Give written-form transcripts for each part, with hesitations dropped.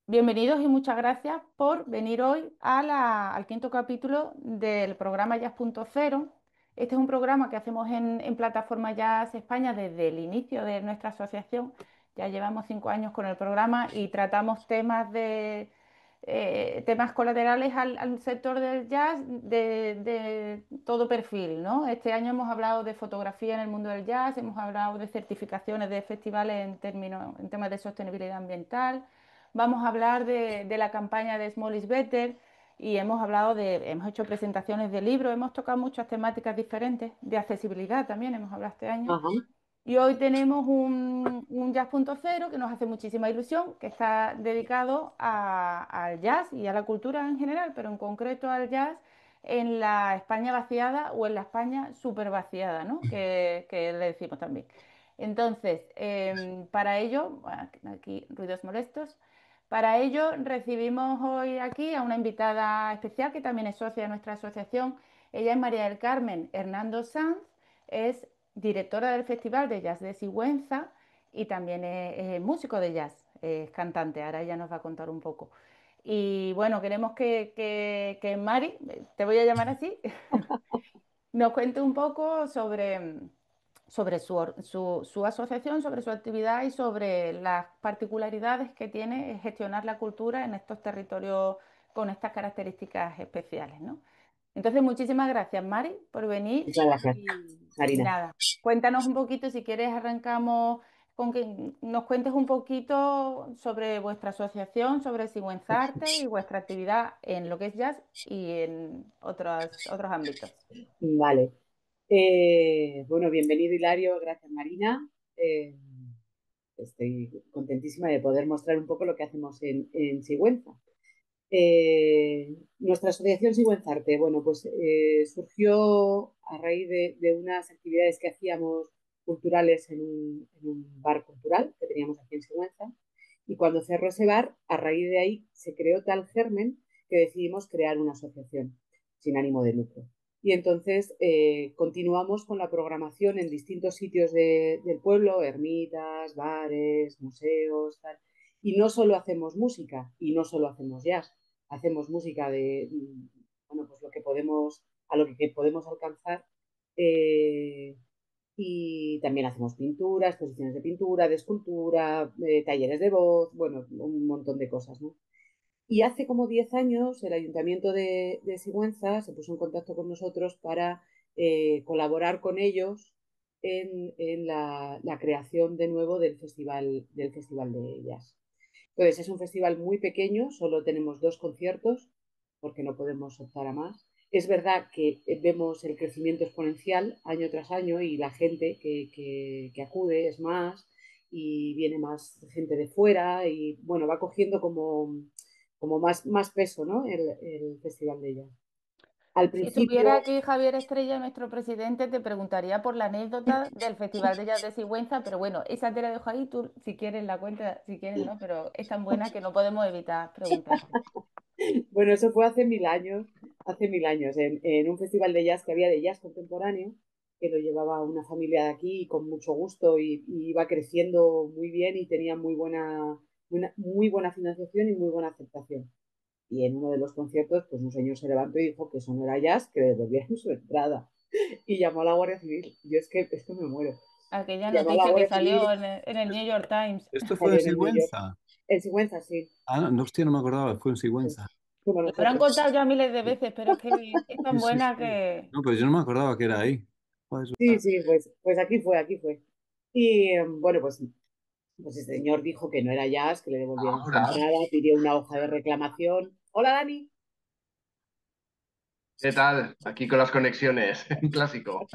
Bienvenidos y muchas gracias por venir hoy al quinto capítulo del programa Jazz.0. Este es un programa que hacemos en Plataforma Jazz España desde el inicio de nuestra asociación. Ya llevamos 5 años con el programa y tratamos temas colaterales al sector del jazz de todo perfil, ¿no? Este año hemos hablado de fotografía en el mundo del jazz, hemos hablado de certificaciones de festivales en temas de sostenibilidad ambiental. Vamos a hablar de la campaña de Small is Better y hemos hecho presentaciones de libros, hemos tocado muchas temáticas diferentes, de accesibilidad también hemos hablado este año. Ajá, Y hoy tenemos un Jazz.0 que nos hace muchísima ilusión, que está dedicado al jazz y a la cultura en general, pero en concreto al jazz en la España vaciada o en la España super vaciada, ¿no? Que le decimos también. Entonces, para ello, bueno, aquí ruidos molestos. Para ello recibimos hoy aquí a una invitada especial que también es socia de nuestra asociación. Ella es María del Carmen Hernando Sanz, es directora del Festival de Jazz de Sigüenza y también es músico de jazz, es cantante. Ahora ella nos va a contar un poco. Y bueno, queremos que Mari, te voy a llamar así, nos cuente un poco sobre su asociación, sobre su actividad y sobre las particularidades que tiene gestionar la cultura en estos territorios con estas características especiales, ¿no? Entonces, muchísimas gracias, Mari, por venir muchas gracias, y Marina. nada, cuéntanos un poquito, si quieres, arrancamos con que nos cuentes un poquito sobre vuestra asociación, sobre Sigüenzarte y vuestra actividad en lo que es jazz y en otros ámbitos. Vale. Bueno, bienvenido Hilario, gracias Marina. Estoy contentísima de poder mostrar un poco lo que hacemos en Sigüenza. Nuestra asociación Sigüenzarte, bueno, pues surgió a raíz de unas actividades que hacíamos culturales en un bar cultural que teníamos aquí en Sigüenza. Y cuando cerró ese bar, a raíz de ahí se creó tal germen que decidimos crear una asociación sin ánimo de lucro. Y entonces continuamos con la programación en distintos sitios del pueblo, ermitas, bares, museos, tal. Y no solo hacemos música y no solo hacemos jazz, hacemos música bueno, pues lo que podemos, a lo que podemos alcanzar. eh, y también hacemos pintura, exposiciones de pintura, de escultura, talleres de voz, bueno, un montón de cosas, ¿no? Y hace como 10 años el Ayuntamiento de Sigüenza se puso en contacto con nosotros para colaborar con ellos en la creación de nuevo del festival de jazz. Entonces, es un festival muy pequeño, solo tenemos 2 conciertos porque no podemos optar a más. Es verdad que vemos el crecimiento exponencial año tras año y la gente que acude es más y viene más gente de fuera y bueno, va cogiendo como más peso, ¿no? El Festival de Jazz. Al Si estuviera principio, aquí Javier Estrella, nuestro presidente, te preguntaría por la anécdota del Festival de Jazz de Sigüenza, pero bueno, esa te la dejo ahí, tú si quieres la cuenta, si quieres no, pero es tan buena que no podemos evitar preguntarte. bueno, eso fue hace 1000 años, en un festival de jazz que había de jazz contemporáneo, que lo llevaba una familia de aquí con mucho gusto y iba creciendo muy bien y tenía muy buena financiación y muy buena aceptación. Y en uno de los conciertos, pues un señor se levantó y dijo que eso no era jazz, que le devolvieran su entrada. Y llamó a la Guardia Civil. Yo es que me muero. Aquella Llamó a la noticia que Guardia salió Civil, en el New York Times. ¿Esto fue en salió en el New York. Sigüenza? En Sigüenza, sí. Ah, no, hostia, no me acordaba, fue en Sí. Sigüenza. Como Lo habrán nosotros. contado ya miles de veces, pero es que es tan Sí, sí, buena sí. que... No, pero yo no me acordaba que era ahí. Joder, es Sí, verdad. sí, pues aquí fue, aquí fue. Y bueno, pues el señor dijo que no era jazz, que le devolvieran su Ahora, entrada, pidió una hoja de reclamación. Hola, Dani. ¿qué tal? Aquí con las conexiones, un clásico.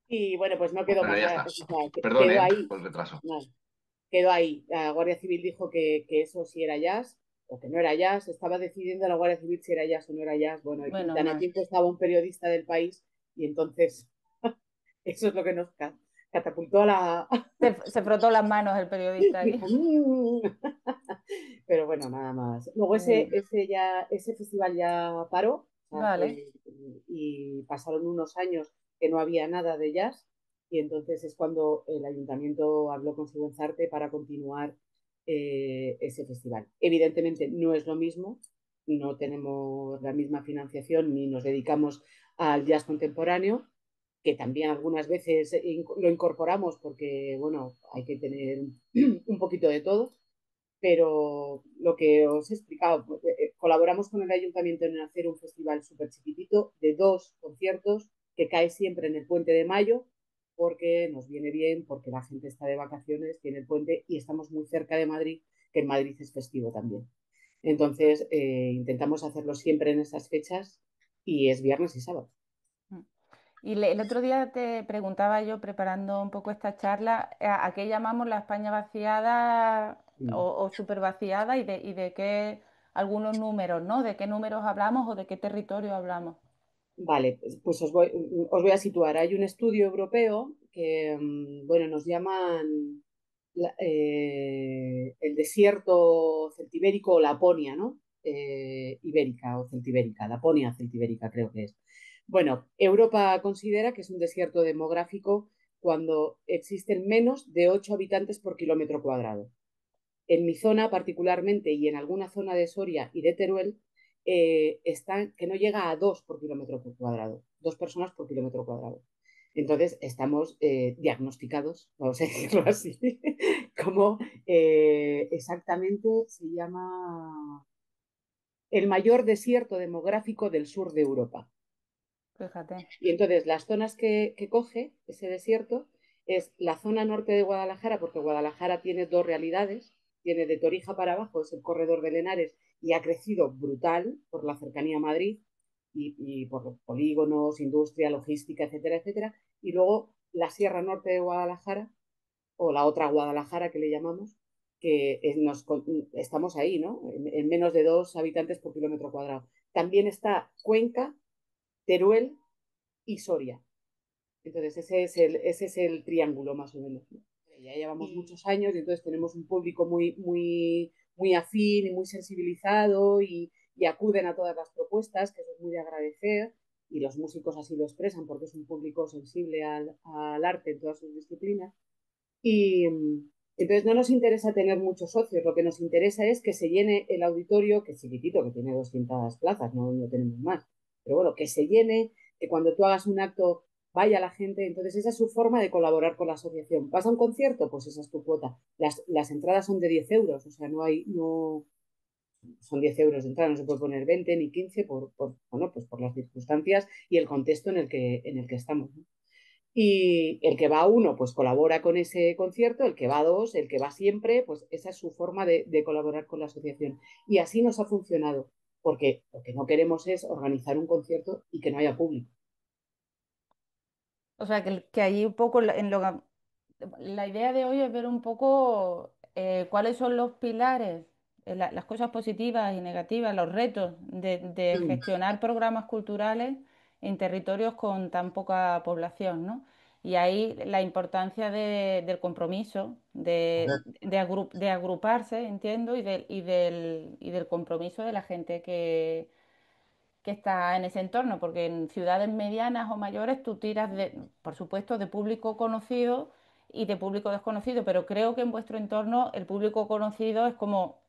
Y bueno, pues no quedó Bueno, más, ya está. o sea, Perdón, quedó ahí. por el retraso. Nada, quedó ahí. La Guardia Civil dijo que eso sí era jazz o que no era jazz. Estaba decidiendo la Guardia Civil si era jazz o no era jazz. Bueno, y Menos tan a mal. tiempo estaba un periodista del país y entonces eso es lo que nos catapultó a la... Se frotó las manos el periodista ahí. Dijo, Pero bueno, nada más. Luego Muy bien. ese festival ya paró. O sea, Vale. y pasaron unos años que no había nada de jazz y entonces es cuando el ayuntamiento habló con Sigüenzarte para continuar ese festival. Evidentemente no es lo mismo, no tenemos la misma financiación ni nos dedicamos al jazz contemporáneo, que también algunas veces lo incorporamos porque, bueno, hay que tener un poquito de todo, pero lo que os he explicado, colaboramos con el ayuntamiento en hacer un festival súper chiquitito de 2 conciertos que cae siempre en el puente de mayo, porque nos viene bien, porque la gente está de vacaciones, tiene el puente y estamos muy cerca de Madrid, que en Madrid es festivo también. Entonces, intentamos hacerlo siempre en esas fechas y es viernes y sábado. Mm. Y el otro día te preguntaba yo, preparando un poco esta charla, ¿a qué llamamos la España vaciada Mm. o súper vaciada y de qué algunos números, ¿no? ¿De qué números hablamos o de qué territorio hablamos? Vale, pues os voy a situar. Hay un estudio europeo que, bueno, nos llaman el desierto celtibérico o Laponia, ¿no? Ibérica o celtibérica, Laponia celtibérica creo que es. Bueno, Europa considera que es un desierto demográfico cuando existen menos de 8 habitantes por kilómetro cuadrado. En mi zona particularmente y en alguna zona de Soria y de Teruel, están, que no llega a 2 por kilómetro cuadrado, 2 personas por kilómetro cuadrado. Entonces estamos diagnosticados, vamos a decirlo así, como exactamente se llama el mayor desierto demográfico del sur de Europa. Fíjate. Y entonces las zonas que coge ese desierto es la zona norte de Guadalajara, porque Guadalajara tiene 2 realidades, tiene de Torija para abajo, es el corredor de Henares, y ha crecido brutal por la cercanía a Madrid y por los polígonos, industria, logística, etcétera, etcétera. Y luego la Sierra Norte de Guadalajara, o la otra Guadalajara que le llamamos, que estamos ahí, ¿no? En menos de 2 habitantes por kilómetro cuadrado. También está Cuenca, Teruel y Soria. Entonces, ese es el triángulo más o menos, ¿no? Ya llevamos muchos años y entonces tenemos un público muy, muy, muy afín y muy sensibilizado y acuden a todas las propuestas, que eso es muy de agradecer, y los músicos así lo expresan porque es un público sensible al arte en todas sus disciplinas. Y entonces no nos interesa tener muchos socios, lo que nos interesa es que se llene el auditorio, que es chiquitito, que tiene 200 plazas, no tenemos más. Pero bueno, que se llene, que cuando tú hagas un acto vaya la gente. Entonces esa es su forma de colaborar con la asociación. ¿Vas a un concierto? Pues esa es tu cuota. Las entradas son de 10 euros, o sea, no son 10 euros de entrada, no se puede poner 20 ni 15 bueno, pues por las circunstancias y el contexto en el que estamos, ¿no? Y el que va a uno, pues colabora con ese concierto, el que va a dos, el que va siempre, pues esa es su forma de colaborar con la asociación. Y así nos ha funcionado, porque lo que no queremos es organizar un concierto y que no haya público. O sea, que allí un poco la idea de hoy es ver un poco cuáles son los pilares, las cosas positivas y negativas, los retos de gestionar programas culturales en territorios con tan poca población, ¿no? Y ahí la importancia del compromiso, de agruparse, entiendo, y del compromiso de la gente que está en ese entorno, porque en ciudades medianas o mayores tú tiras por supuesto, de público conocido y de público desconocido, pero creo que en vuestro entorno el público conocido es como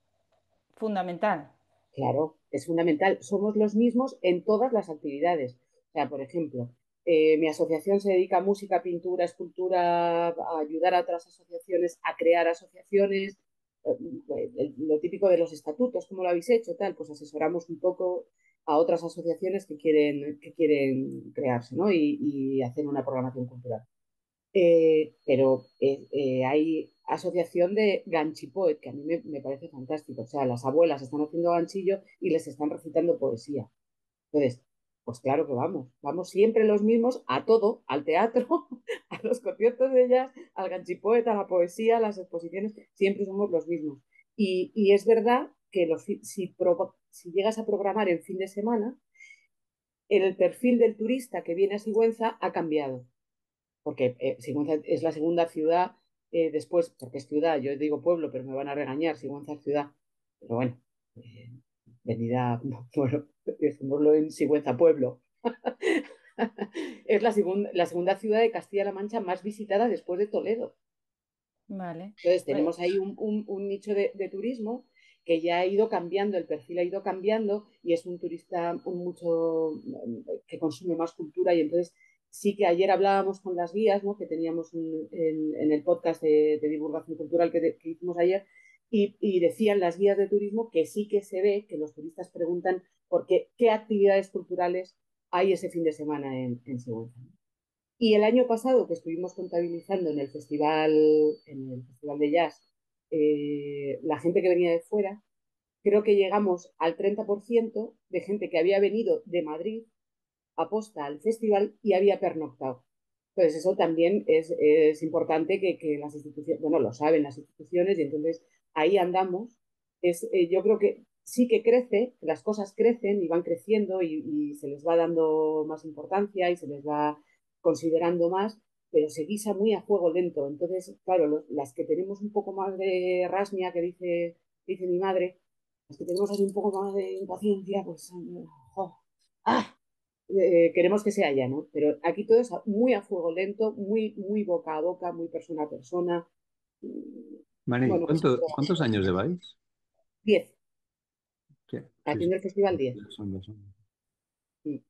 fundamental. Claro, es fundamental. Somos los mismos en todas las actividades. O sea, por ejemplo, mi asociación se dedica a música, pintura, escultura, a ayudar a otras asociaciones a crear asociaciones. Lo típico de los estatutos, ¿cómo lo habéis hecho? Tal, pues asesoramos un poco a otras asociaciones que quieren crearse, ¿no? Y hacer una programación cultural. Pero hay asociación de ganchipoet, que a mí me parece fantástico. O sea, las abuelas están haciendo ganchillo y les están recitando poesía. Entonces, pues claro que vamos siempre los mismos a todo, al teatro, a los conciertos de jazz, al ganchipoet, a la poesía, a las exposiciones, siempre somos los mismos. Y es verdad que si llegas a programar en fin de semana, el perfil del turista que viene a Sigüenza ha cambiado porque Sigüenza es la segunda ciudad después, porque es ciudad, yo digo pueblo, pero me van a regañar, Sigüenza es ciudad, pero bueno, venida, bueno, dejémoslo en Sigüenza Pueblo. Es la segunda ciudad de Castilla-La Mancha más visitada después de Toledo. Vale. Entonces, Pues, tenemos ahí un nicho de turismo que ya ha ido cambiando, el perfil ha ido cambiando y es un turista mucho que consume más cultura y entonces sí que ayer hablábamos con las guías, ¿no? Que teníamos en el podcast de divulgación cultural que hicimos ayer y decían las guías de turismo que sí que se ve que los turistas preguntan por qué actividades culturales hay ese fin de semana en Sigüenza. Y el año pasado que estuvimos contabilizando en el festival de jazz, la gente que venía de fuera, creo que llegamos al 30% de gente que había venido de Madrid aposta al festival y había pernoctado. Entonces eso también es importante que las instituciones, bueno, lo saben las instituciones y entonces ahí andamos. Yo creo que sí que crece, las cosas crecen y van creciendo y se les va dando más importancia y se les va considerando más, pero se guisa muy a fuego lento. Entonces, claro, las que tenemos un poco más de rasmia, dice mi madre, las que tenemos así un poco más de impaciencia, pues, oh, ¡ah! Queremos que sea ya, ¿no? Pero aquí todo es muy a fuego lento, muy boca a boca, muy persona a persona. Mari, Bueno, pues ¿cuántos años lleváis? 10, Sí, sí, haciendo el festival 10. ya son.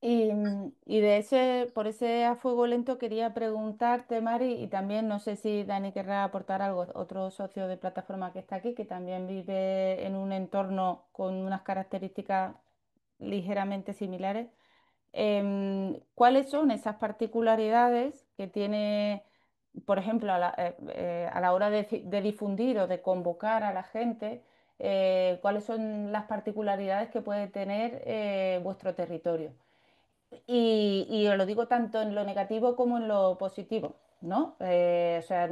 y de ese, por ese a fuego lento quería preguntarte, Mari, y también no sé si Dani querrá aportar algo, otro socio de plataforma que está aquí, que también vive en un entorno con unas características ligeramente similares. ¿Cuáles son esas particularidades que tiene, por ejemplo, a la hora de difundir o de convocar a la gente? ¿Cuáles son las particularidades que puede tener vuestro territorio? Y os lo digo tanto en lo negativo como en lo positivo, ¿no? O sea,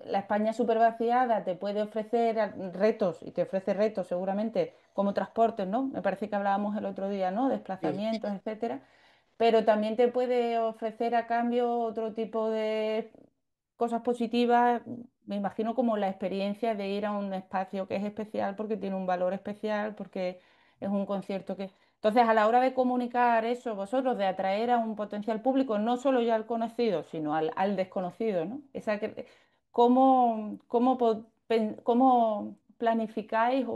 la España súper vaciada te puede ofrecer retos, y te ofrece retos seguramente como transportes, ¿no? Me parece que hablábamos el otro día, ¿no? Sí, Desplazamientos, etcétera, pero también te puede ofrecer a cambio otro tipo de cosas positivas, me imagino como la experiencia de ir a un espacio que es especial porque tiene un valor especial, porque es un concierto que... Entonces, a la hora de comunicar eso, vosotros, de atraer a un potencial público, no solo ya al conocido, sino al desconocido, ¿no? ¿Cómo planificáis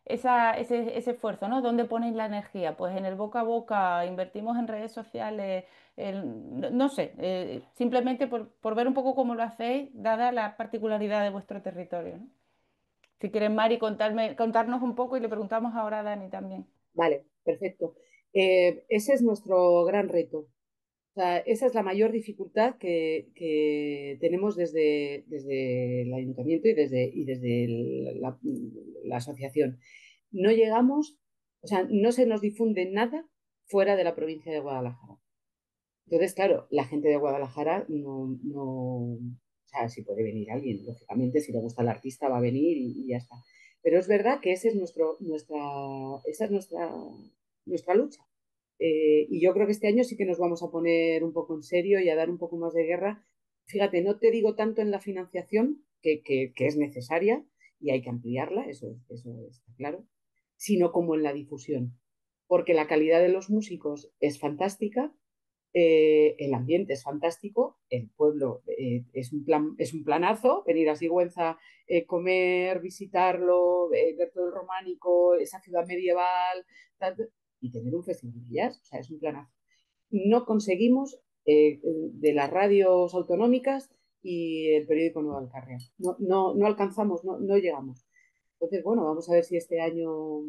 ese esfuerzo, ¿no? ¿Dónde ponéis la energía? Pues en el boca a boca, invertimos en redes sociales, no sé, simplemente por ver un poco cómo lo hacéis, dada la particularidad de vuestro territorio, ¿no? Si quieres, Mari, contarnos un poco y le preguntamos ahora a Dani también. vale, perfecto. Ese es nuestro gran reto. O sea, esa es la mayor dificultad que tenemos desde el ayuntamiento y desde la asociación. No llegamos, o sea, no se nos difunde nada fuera de la provincia de Guadalajara. Entonces, claro, la gente de Guadalajara o sea, si puede venir alguien, lógicamente, si le gusta el artista va a venir y ya está. Pero es verdad que esa es nuestra lucha. Y yo creo que este año sí que nos vamos a poner un poco en serio y a dar un poco más de guerra. Fíjate, no te digo tanto en la financiación, que es necesaria y hay que ampliarla, eso está claro, sino como en la difusión, porque la calidad de los músicos es fantástica, el ambiente es fantástico, el pueblo es un planazo, venir a Sigüenza, comer, visitarlo, ver todo el románico, esa ciudad medieval, y tener un festival de jazz, o sea, es un planazo. No conseguimos de las radios autonómicas y el periódico Nueva Alcarria. No alcanzamos, no llegamos. Entonces, bueno, vamos a ver si este año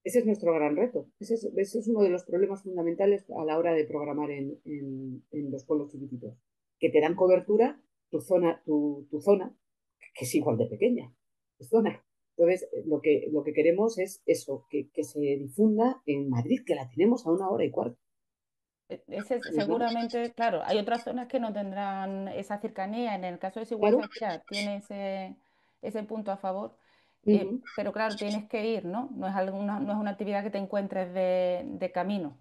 ese es nuestro gran reto. Ese es uno de los problemas fundamentales a la hora de programar en los pueblos chiquititos, que te dan cobertura tu zona, que es igual de pequeña, tu zona. Entonces, lo que queremos es eso, que se difunda en Madrid, que la tenemos a 1 hora y cuarto. Seguramente, claro, hay otras zonas que no tendrán esa cercanía. En el caso de Claro. Sigüenza, mira, tiene ese punto a favor. Ujú, Pero claro, tienes que ir, ¿no? No es una actividad que te encuentres de camino.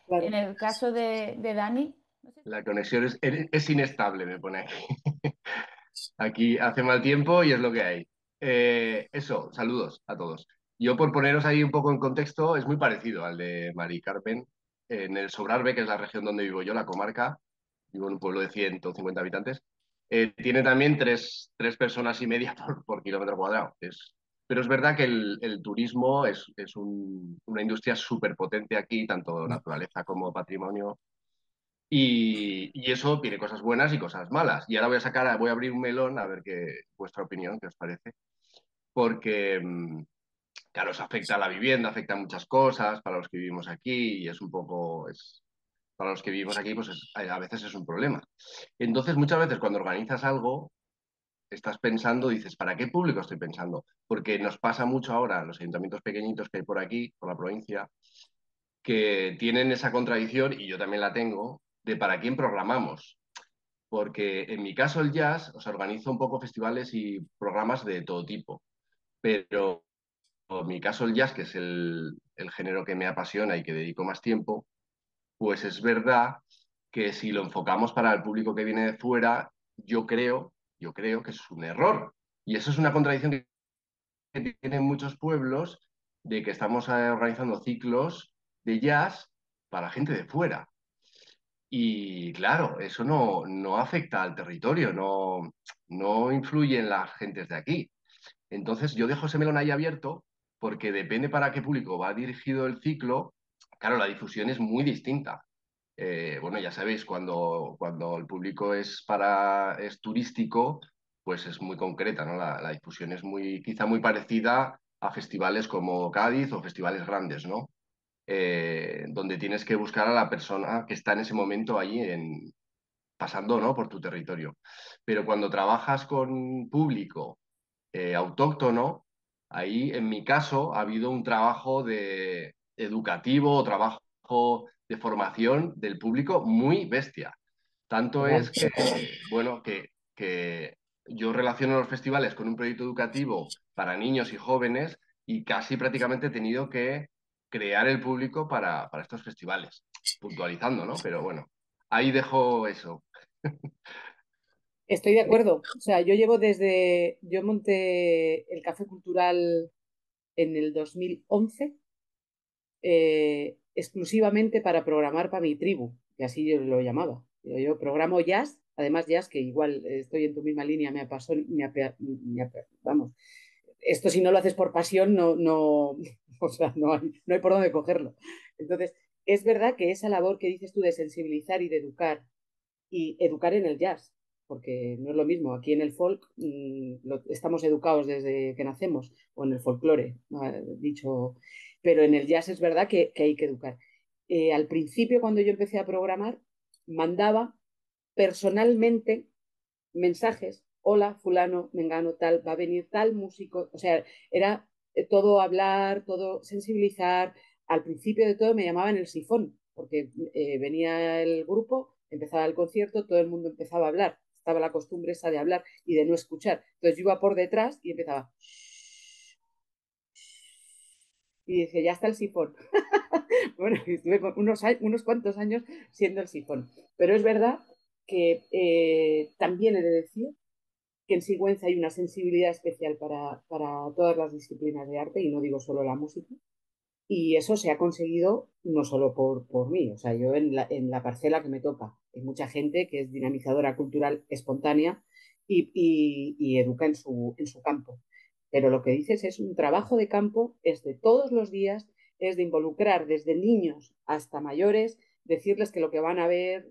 En claro. el caso de Dani, no sé La conexión es inestable, me pone aquí. Aquí hace mal tiempo y es lo que hay. Eso, saludos a todos. Yo, por poneros ahí un poco en contexto, es muy parecido al de Mari Carmen. En el Sobrarbe, que es la región donde vivo yo, la comarca, vivo en un pueblo de 150 habitantes, tiene también tres personas y media por kilómetro cuadrado. Pero es verdad que el turismo es una industria súper potente aquí, tanto naturaleza como patrimonio, y eso tiene cosas buenas y cosas malas. Y ahora voy a abrir un melón a ver vuestra opinión, qué os parece, porque claro, eso afecta a la vivienda, afecta a muchas cosas para los que vivimos aquí y es un poco, para los que vivimos aquí, pues a veces es un problema. Entonces, muchas veces cuando organizas algo, estás pensando, dices, ¿para qué público estoy pensando? Porque nos pasa mucho ahora en los ayuntamientos pequeñitos que hay por aquí, por la provincia, que tienen esa contradicción, y yo también la tengo, de para quién programamos. Porque en mi caso el jazz, o sea, organizo un poco festivales y programas de todo tipo, pero en mi caso el jazz, que es el género que me apasiona y que dedico más tiempo, pues es verdad que si lo enfocamos para el público que viene de fuera, yo creo que es un error. Y eso es una contradicción que tienen muchos pueblos de que estamos organizando ciclos de jazz para gente de fuera. Y claro, eso no afecta al territorio, no influye en las gentes de aquí. Entonces yo dejo ese melón ahí abierto porque depende para qué público va dirigido el ciclo. Claro, la difusión es muy distinta. Bueno, ya sabéis, cuando el público es turístico, pues es muy concreta, ¿no? La difusión es quizá muy parecida a festivales como Cádiz o festivales grandes, ¿no? Donde tienes que buscar a la persona que está en ese momento allí pasando, ¿no? Por tu territorio. Pero cuando trabajas con público autóctono, ahí en mi caso ha habido un trabajo educativo o trabajo de formación del público muy bestia. Tanto Total. es que, bueno, que yo relaciono los festivales con un proyecto educativo para niños y jóvenes y casi prácticamente he tenido que crear el público para estos festivales, puntualizando, ¿no? Pero bueno, ahí dejo eso. Estoy de acuerdo. O sea, yo monté el Café Cultural en el 2011 exclusivamente para programar para mi tribu, que así yo lo llamaba. Yo programo jazz, además jazz, que igual estoy en tu misma línea, vamos, esto si no lo haces por pasión, o sea, no hay por dónde cogerlo. Entonces, es verdad que esa labor que dices tú de sensibilizar y educar en el jazz, porque no es lo mismo. Aquí en el folk estamos educados desde que nacemos, o en el folclore, dicho, pero en el jazz es verdad que hay que educar. Al principio, cuando yo empecé a programar, mandaba personalmente mensajes, hola, fulano, mengano, tal, va a venir tal músico, o sea, era todo hablar, todo sensibilizar. Al principio de todo me llamaban el sifón, porque venía el grupo, empezaba el concierto, todo el mundo empezaba a hablar, estaba la costumbre esa de hablar y de no escuchar. Entonces yo iba por detrás y empezaba, y dice, ya está el sifón. Bueno, estuve unos cuantos años siendo el sifón. Pero es verdad que también he de decir que en Sigüenza hay una sensibilidad especial para todas las disciplinas de arte, y no digo solo la música, y eso se ha conseguido no solo por mí, o sea, yo en la parcela que me toca, hay mucha gente que es dinamizadora cultural espontánea y educa en su campo. Pero lo que dices es un trabajo de campo, es de todos los días, es de involucrar desde niños hasta mayores, decirles que lo que van a ver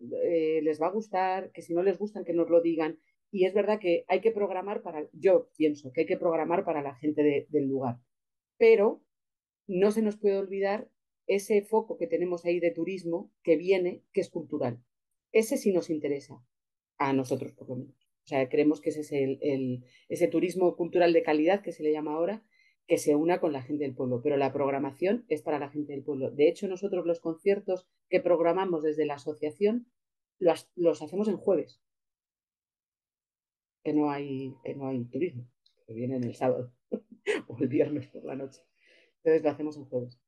les va a gustar, que si no les gustan que nos lo digan. Y es verdad que hay que programar yo pienso que hay que programar para la gente del lugar, pero no se nos puede olvidar ese foco que tenemos ahí de turismo que viene, que es cultural. Ese sí nos interesa, a nosotros por lo menos. O sea, creemos que ese es ese turismo cultural de calidad que se le llama ahora, que se una con la gente del pueblo, pero la programación es para la gente del pueblo. De hecho, nosotros los conciertos que programamos desde la asociación los hacemos en jueves, que no hay turismo, que vienen el sábado o el viernes por la noche. Entonces lo hacemos en jueves.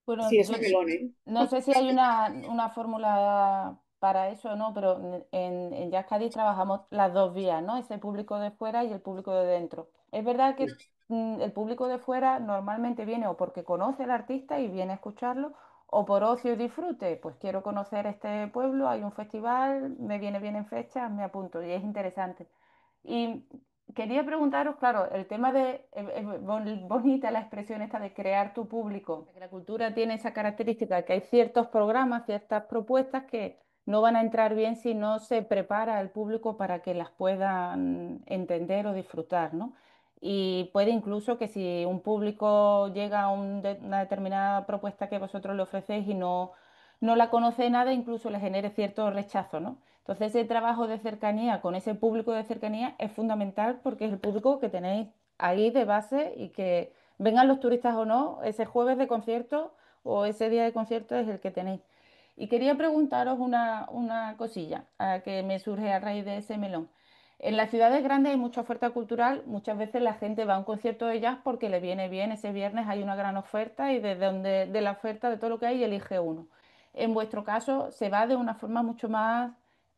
Bueno, Sí, es yo un melón, ¿eh? no sé si hay una fórmula para eso o no, pero en Jazz Cádiz trabajamos las dos vías, ¿no? Ese público de fuera y el público de dentro. Es verdad que Sí. el público de fuera normalmente viene o porque conoce al artista y viene a escucharlo, o por ocio y disfrute. Pues quiero conocer este pueblo, hay un festival, me viene bien en fecha, me apunto y es interesante. Y quería preguntaros, claro, el tema de, bonita la expresión esta de crear tu público, que la cultura tiene esa característica, que hay ciertos programas, ciertas propuestas que no van a entrar bien si no se prepara el público para que las puedan entender o disfrutar, ¿no? Y puede incluso que si un público llega a una determinada propuesta que vosotros le ofrecéis y no la conoce nada, incluso le genere cierto rechazo, ¿no? Entonces, ese trabajo de cercanía con ese público de cercanía es fundamental porque es el público que tenéis ahí de base y que vengan los turistas o no, ese jueves de concierto o ese día de concierto es el que tenéis. Y quería preguntaros una cosilla que me surge a raíz de ese melón. En las ciudades grandes hay mucha oferta cultural, muchas veces la gente va a un concierto de jazz porque le viene bien, ese viernes hay una gran oferta y de la oferta de todo lo que hay elige uno. En vuestro caso se va de una forma mucho más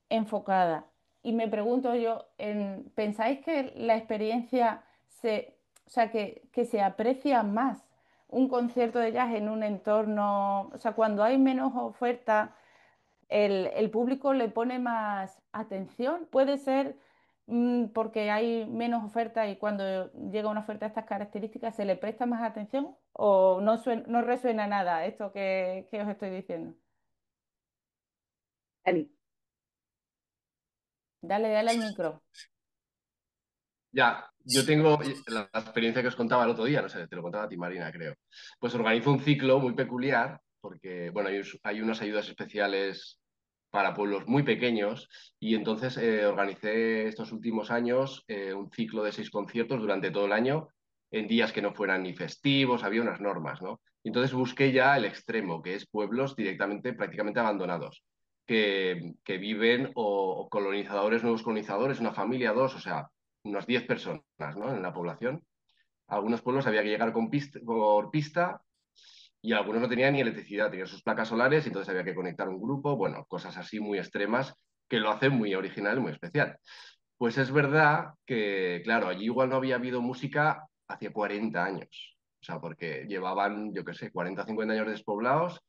enfocada. Y me pregunto yo, ¿pensáis que la experiencia o sea, que se aprecia más un concierto de jazz en un entorno, o sea, cuando hay menos oferta, el público le pone más atención? Puede ser porque hay menos oferta y cuando llega una oferta de estas características se le presta más atención o no resuena nada esto que os estoy diciendo. Dani, Dale al micro. Ya, yo tengo la experiencia que os contaba el otro día, no sé, te lo contaba a ti, Marina, creo. Pues organizo un ciclo muy peculiar, porque, bueno, hay unas ayudas especiales para pueblos muy pequeños, y entonces organicé estos últimos años un ciclo de 6 conciertos durante todo el año, en días que no fueran ni festivos, había unas normas, ¿no? Y entonces busqué ya el extremo, que es pueblos directamente, prácticamente abandonados, que viven o colonizadores, nuevos colonizadores, una familia, dos, o sea unas 10 personas, ¿no? En la población. A algunos pueblos había que llegar por pista y algunos no tenían ni electricidad, tenían sus placas solares y entonces había que conectar un grupo, bueno, cosas así muy extremas que lo hacen muy original y muy especial. Pues es verdad que, claro, allí igual no había habido música hace 40 años, o sea, porque llevaban, yo qué sé, 40 o 50 años despoblados,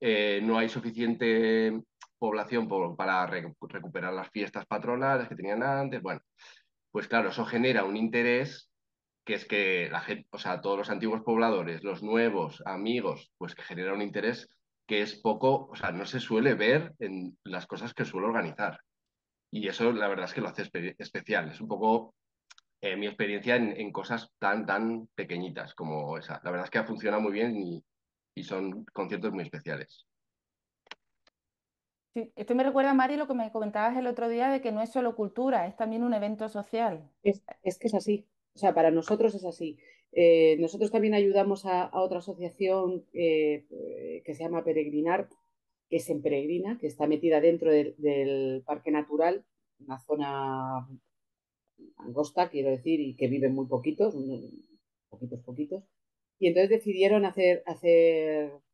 no hay suficiente población para recuperar las fiestas patronales que tenían antes, bueno, pues claro, eso genera un interés que es que la gente, o sea, todos los antiguos pobladores, los nuevos amigos, pues que genera un interés que es poco, o sea, no se suele ver en las cosas que suelo organizar. Y eso la verdad es que lo hace especial. Es un poco mi experiencia en cosas tan pequeñitas como esa. La verdad es que ha funcionado muy bien y son conciertos muy especiales. Sí, esto me recuerda, Mari, lo que me comentabas el otro día de que no es solo cultura, es también un evento social. es que es así. O sea, para nosotros es así. Nosotros también ayudamos a otra asociación que se llama Peregrinar, que es en Peregrina, que está metida dentro del Parque Natural, una zona angosta, quiero decir, y que viven muy poquitos, poquitos. Y entonces decidieron hacer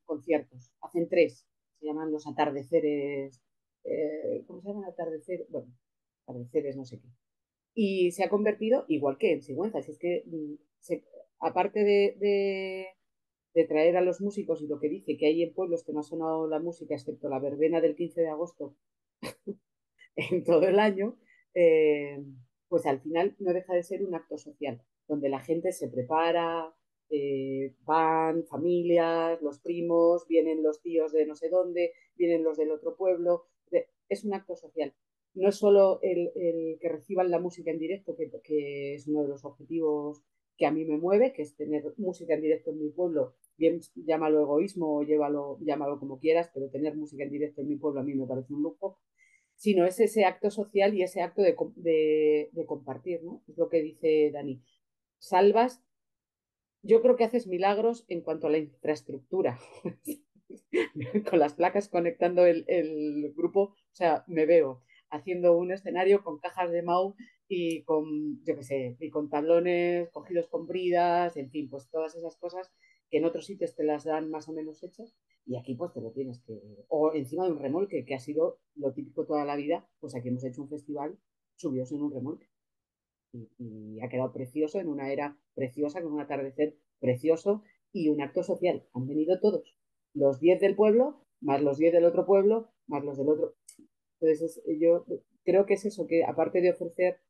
conciertos. Hacen tres, se llaman los atardeceres. ¿Cómo se llaman atardeceres? Bueno, atardeceres no sé qué. Y se ha convertido, igual que en Sigüenza, si es que aparte de traer a los músicos y lo que dice que hay en pueblos que no ha sonado la música, excepto la verbena del 15 de agosto en todo el año, eh, pues al final no deja de ser un acto social, donde la gente se prepara, van familias, los primos, vienen los tíos de no sé dónde, vienen los del otro pueblo, es un acto social. No es solo el que reciban la música en directo, que es uno de los objetivos que a mí me mueve, que es tener música en directo en mi pueblo, bien llámalo egoísmo o llámalo como quieras, pero tener música en directo en mi pueblo a mí me parece un lujo, sino es ese acto social y ese acto de compartir, ¿no? Es lo que dice Dani. Salvas, yo creo que haces milagros en cuanto a la infraestructura. Con las placas conectando el grupo, o sea, me veo haciendo un escenario con cajas de Mau y con, yo qué sé, y con tablones cogidos con bridas, en fin, pues todas esas cosas que en otros sitios te las dan más o menos hechas y aquí pues te lo tienes que... O encima de un remolque, que ha sido lo típico toda la vida, pues aquí hemos hecho un festival subidos en un remolque. y ha quedado precioso en una era preciosa, con un atardecer precioso y un acto social. Han venido todos, los 10 del pueblo, más los 10 del otro pueblo, más los del otro. Entonces, yo creo que es eso, que aparte de ofrecer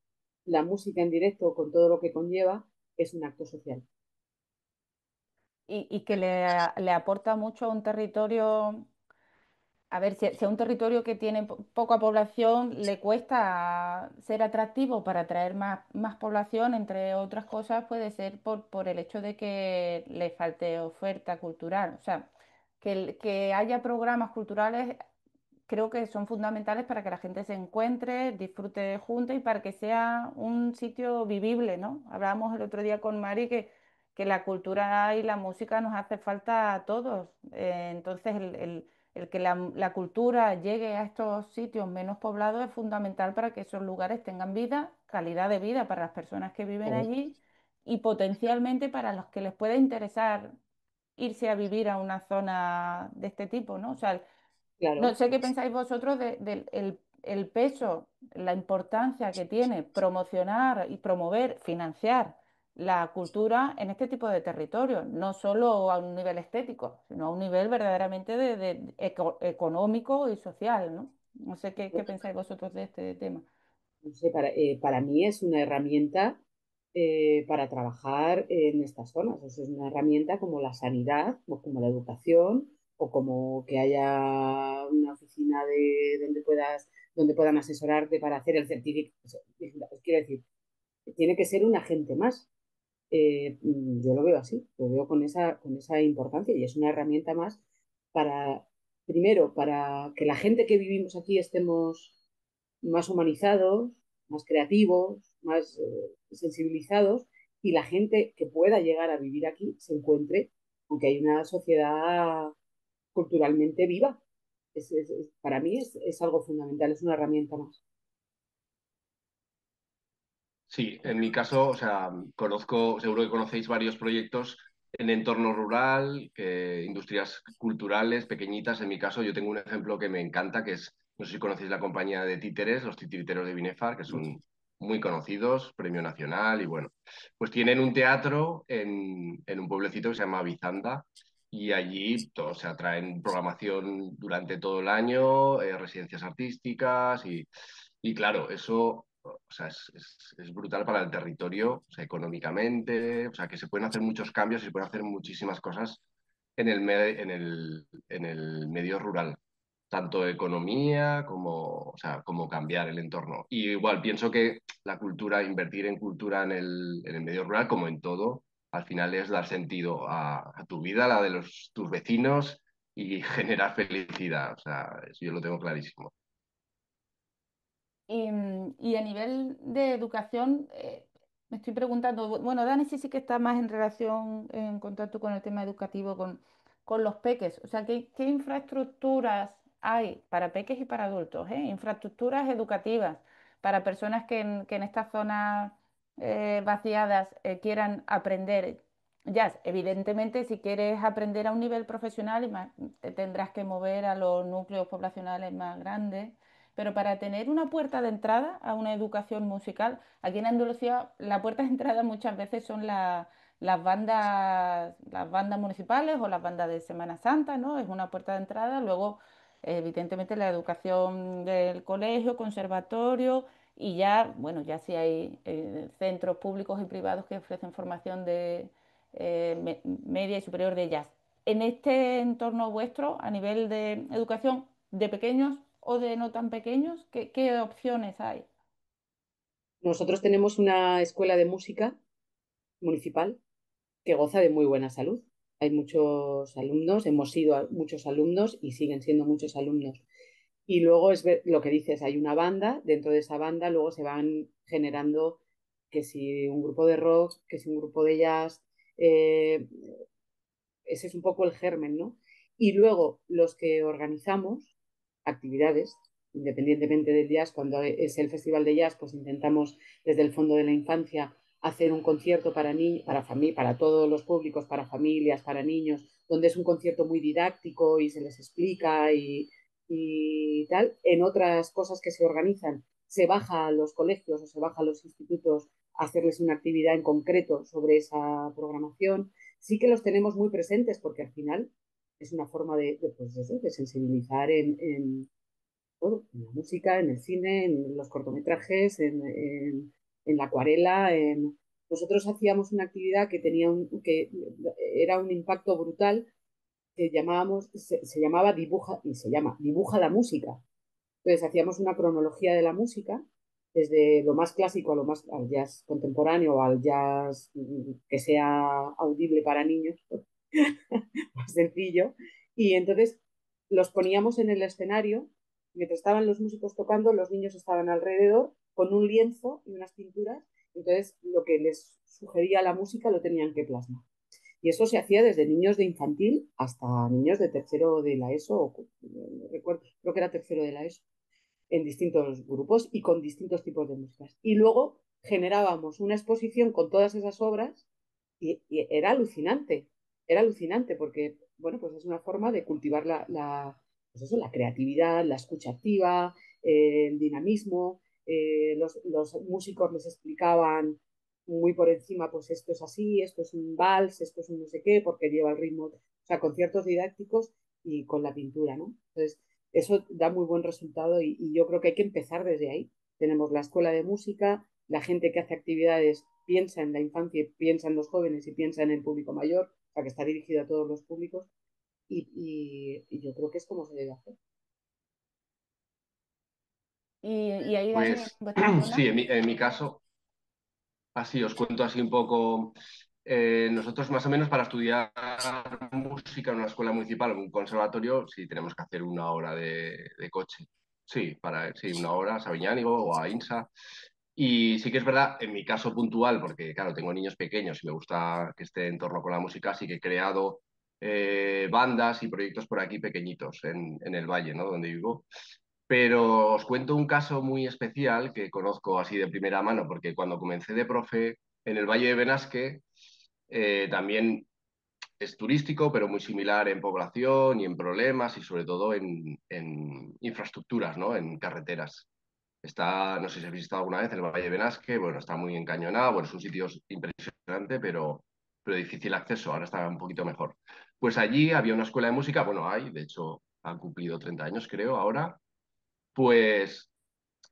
la música en directo con todo lo que conlleva, es un acto social. Y que le aporta mucho a un territorio. A ver, si a un territorio que tiene poca población le cuesta ser atractivo para atraer más población, entre otras cosas, puede ser por el hecho de que le falte oferta cultural. O sea, que haya programas culturales creo que son fundamentales para que la gente se encuentre, disfrute juntos y para que sea un sitio vivible, ¿no? Hablábamos el otro día con Mari que la cultura y la música nos hace falta a todos. Entonces, el que la cultura llegue a estos sitios menos poblados es fundamental para que esos lugares tengan vida, calidad de vida para las personas que viven Claro, allí y potencialmente para los que les pueda interesar irse a vivir a una zona de este tipo, ¿no? O sea, no claro, sé qué pensáis vosotros del el peso, la importancia que tiene promocionar y promover, financiar la cultura en este tipo de territorios, no solo a un nivel estético, sino a un nivel verdaderamente económico y social, ¿no? No sé qué pensáis vosotros de este tema. no sé, para mí es una herramienta para trabajar en estas zonas. O sea, es una herramienta como la sanidad, o como la educación, o como que haya una oficina donde puedan asesorarte para hacer el certificado. Quiero decir, tiene que ser un agente más. Yo lo veo así, lo veo con esa importancia y es una herramienta más para, primero, para que la gente que vivimos aquí estemos más humanizados, más creativos, más sensibilizados y la gente que pueda llegar a vivir aquí se encuentre, aunque hay una sociedad culturalmente viva. Para mí es algo fundamental, es una herramienta más. Sí, en mi caso, o sea, conozco, seguro que conocéis varios proyectos en entorno rural, industrias culturales pequeñitas. En mi caso, yo tengo un ejemplo que me encanta, que es, no sé si conocéis la compañía de títeres, los titiriteros de Binefar, que son muy conocidos, premio nacional, y bueno, pues tienen un teatro en un pueblecito que se llama Bizanda, y allí o sea, traen programación durante todo el año, residencias artísticas, y claro, eso o sea, es brutal para el territorio, o sea, económicamente, o sea, que se pueden hacer muchos cambios y se pueden hacer muchísimas cosas en el medio rural, tanto economía como, o sea, como cambiar el entorno. Y igual pienso que la cultura, invertir en cultura en el medio rural, como en todo, al final es dar sentido a tu vida, a la de tus vecinos y generar felicidad. O sea, eso yo lo tengo clarísimo. Y a nivel de educación, me estoy preguntando, bueno, Dani sí que está más en relación, en contacto con el tema educativo, con los peques. O sea, ¿qué infraestructuras hay para peques y para adultos? Infraestructuras educativas para personas que en estas zonas vaciadas quieran aprender jazz. Evidentemente, si quieres aprender a un nivel profesional, te tendrás que mover a los núcleos poblacionales más grandes, pero para tener una puerta de entrada a una educación musical, aquí en Andalucía la puerta de entrada muchas veces son las bandas municipales o las bandas de Semana Santa, ¿no? Es una puerta de entrada. Luego, evidentemente, la educación del colegio, conservatorio y ya, bueno, ya sí hay centros públicos y privados que ofrecen formación de media y superior de jazz. En este entorno vuestro, a nivel de educación de pequeños o de no tan pequeños, qué opciones hay? Nosotros tenemos una escuela de música municipal que goza de muy buena salud. Hay muchos alumnos, hemos sido muchos alumnos y siguen siendo muchos alumnos. Y luego es lo que dices, hay una banda, dentro de esa banda luego se van generando que si un grupo de rock, que si un grupo de jazz, eh, ese es un poco el germen, ¿no? Y luego los que organizamos actividades, independientemente del jazz, cuando es el festival de jazz, pues intentamos desde el Fondo de la Infancia hacer un concierto para niños, para todos los públicos, para familias, para niños, donde es un concierto muy didáctico y se les explica y tal. En otras cosas que se organizan, se baja a los colegios o se baja a los institutos hacerles una actividad en concreto sobre esa programación. Sí que los tenemos muy presentes porque al final es una forma pues eso, de sensibilizar todo, en la música, en el cine, en los cortometrajes, en la acuarela. Nosotros hacíamos una actividad que era un impacto brutal que se llamaba Dibuja, y se llama Dibuja la música. Entonces hacíamos una cronología de la música, desde lo más clásico al jazz contemporáneo, al jazz que sea audible para niños, más sencillo. Y entonces los poníamos en el escenario, mientras estaban los músicos tocando, los niños estaban alrededor con un lienzo y unas pinturas, entonces lo que les sugería la música lo tenían que plasmar. Y eso se hacía desde niños de infantil hasta niños de tercero de la ESO, recuerdo, creo que era tercero de la ESO, en distintos grupos y con distintos tipos de músicas. Y luego generábamos una exposición con todas esas obras y era alucinante porque, bueno, pues es una forma de cultivar pues eso, la creatividad, la escucha activa, el dinamismo. Los músicos les explicaban muy por encima, pues esto es así, esto es un vals, esto es un no sé qué, porque lleva el ritmo, o sea, conciertos didácticos y con la pintura, ¿no? Entonces, eso da muy buen resultado y yo creo que hay que empezar desde ahí. Tenemos la escuela de música, la gente que hace actividades piensa en la infancia, piensa en los jóvenes y piensa en el público mayor, o sea, que está dirigido a todos los públicos y yo creo que es como se debe hacer. Y ahí, Dani, en Pues vuestra sí, zona. en mi caso, así os cuento así un poco. Nosotros más o menos para estudiar música en una escuela municipal o en un conservatorio, sí tenemos que hacer una hora de coche. Sí, sí, una hora a Sabiñánigo o a INSA. Y sí que es verdad, en mi caso puntual, porque claro, tengo niños pequeños y me gusta que esté en torno con la música, sí que he creado bandas y proyectos por aquí pequeñitos en el valle, ¿no? Donde vivo. Pero os cuento un caso muy especial que conozco así de primera mano, porque cuando comencé de profe en el Valle de Benasque, también es turístico, pero muy similar en población y en problemas y sobre todo en infraestructuras, ¿no? En carreteras. Está, no sé si habéis estado alguna vez en el Valle de Benasque, bueno, está muy encañonado, bueno, es un sitio impresionante, pero difícil acceso, ahora está un poquito mejor. Pues allí había una escuela de música, bueno, hay, de hecho, han cumplido 30 años, creo, ahora, pues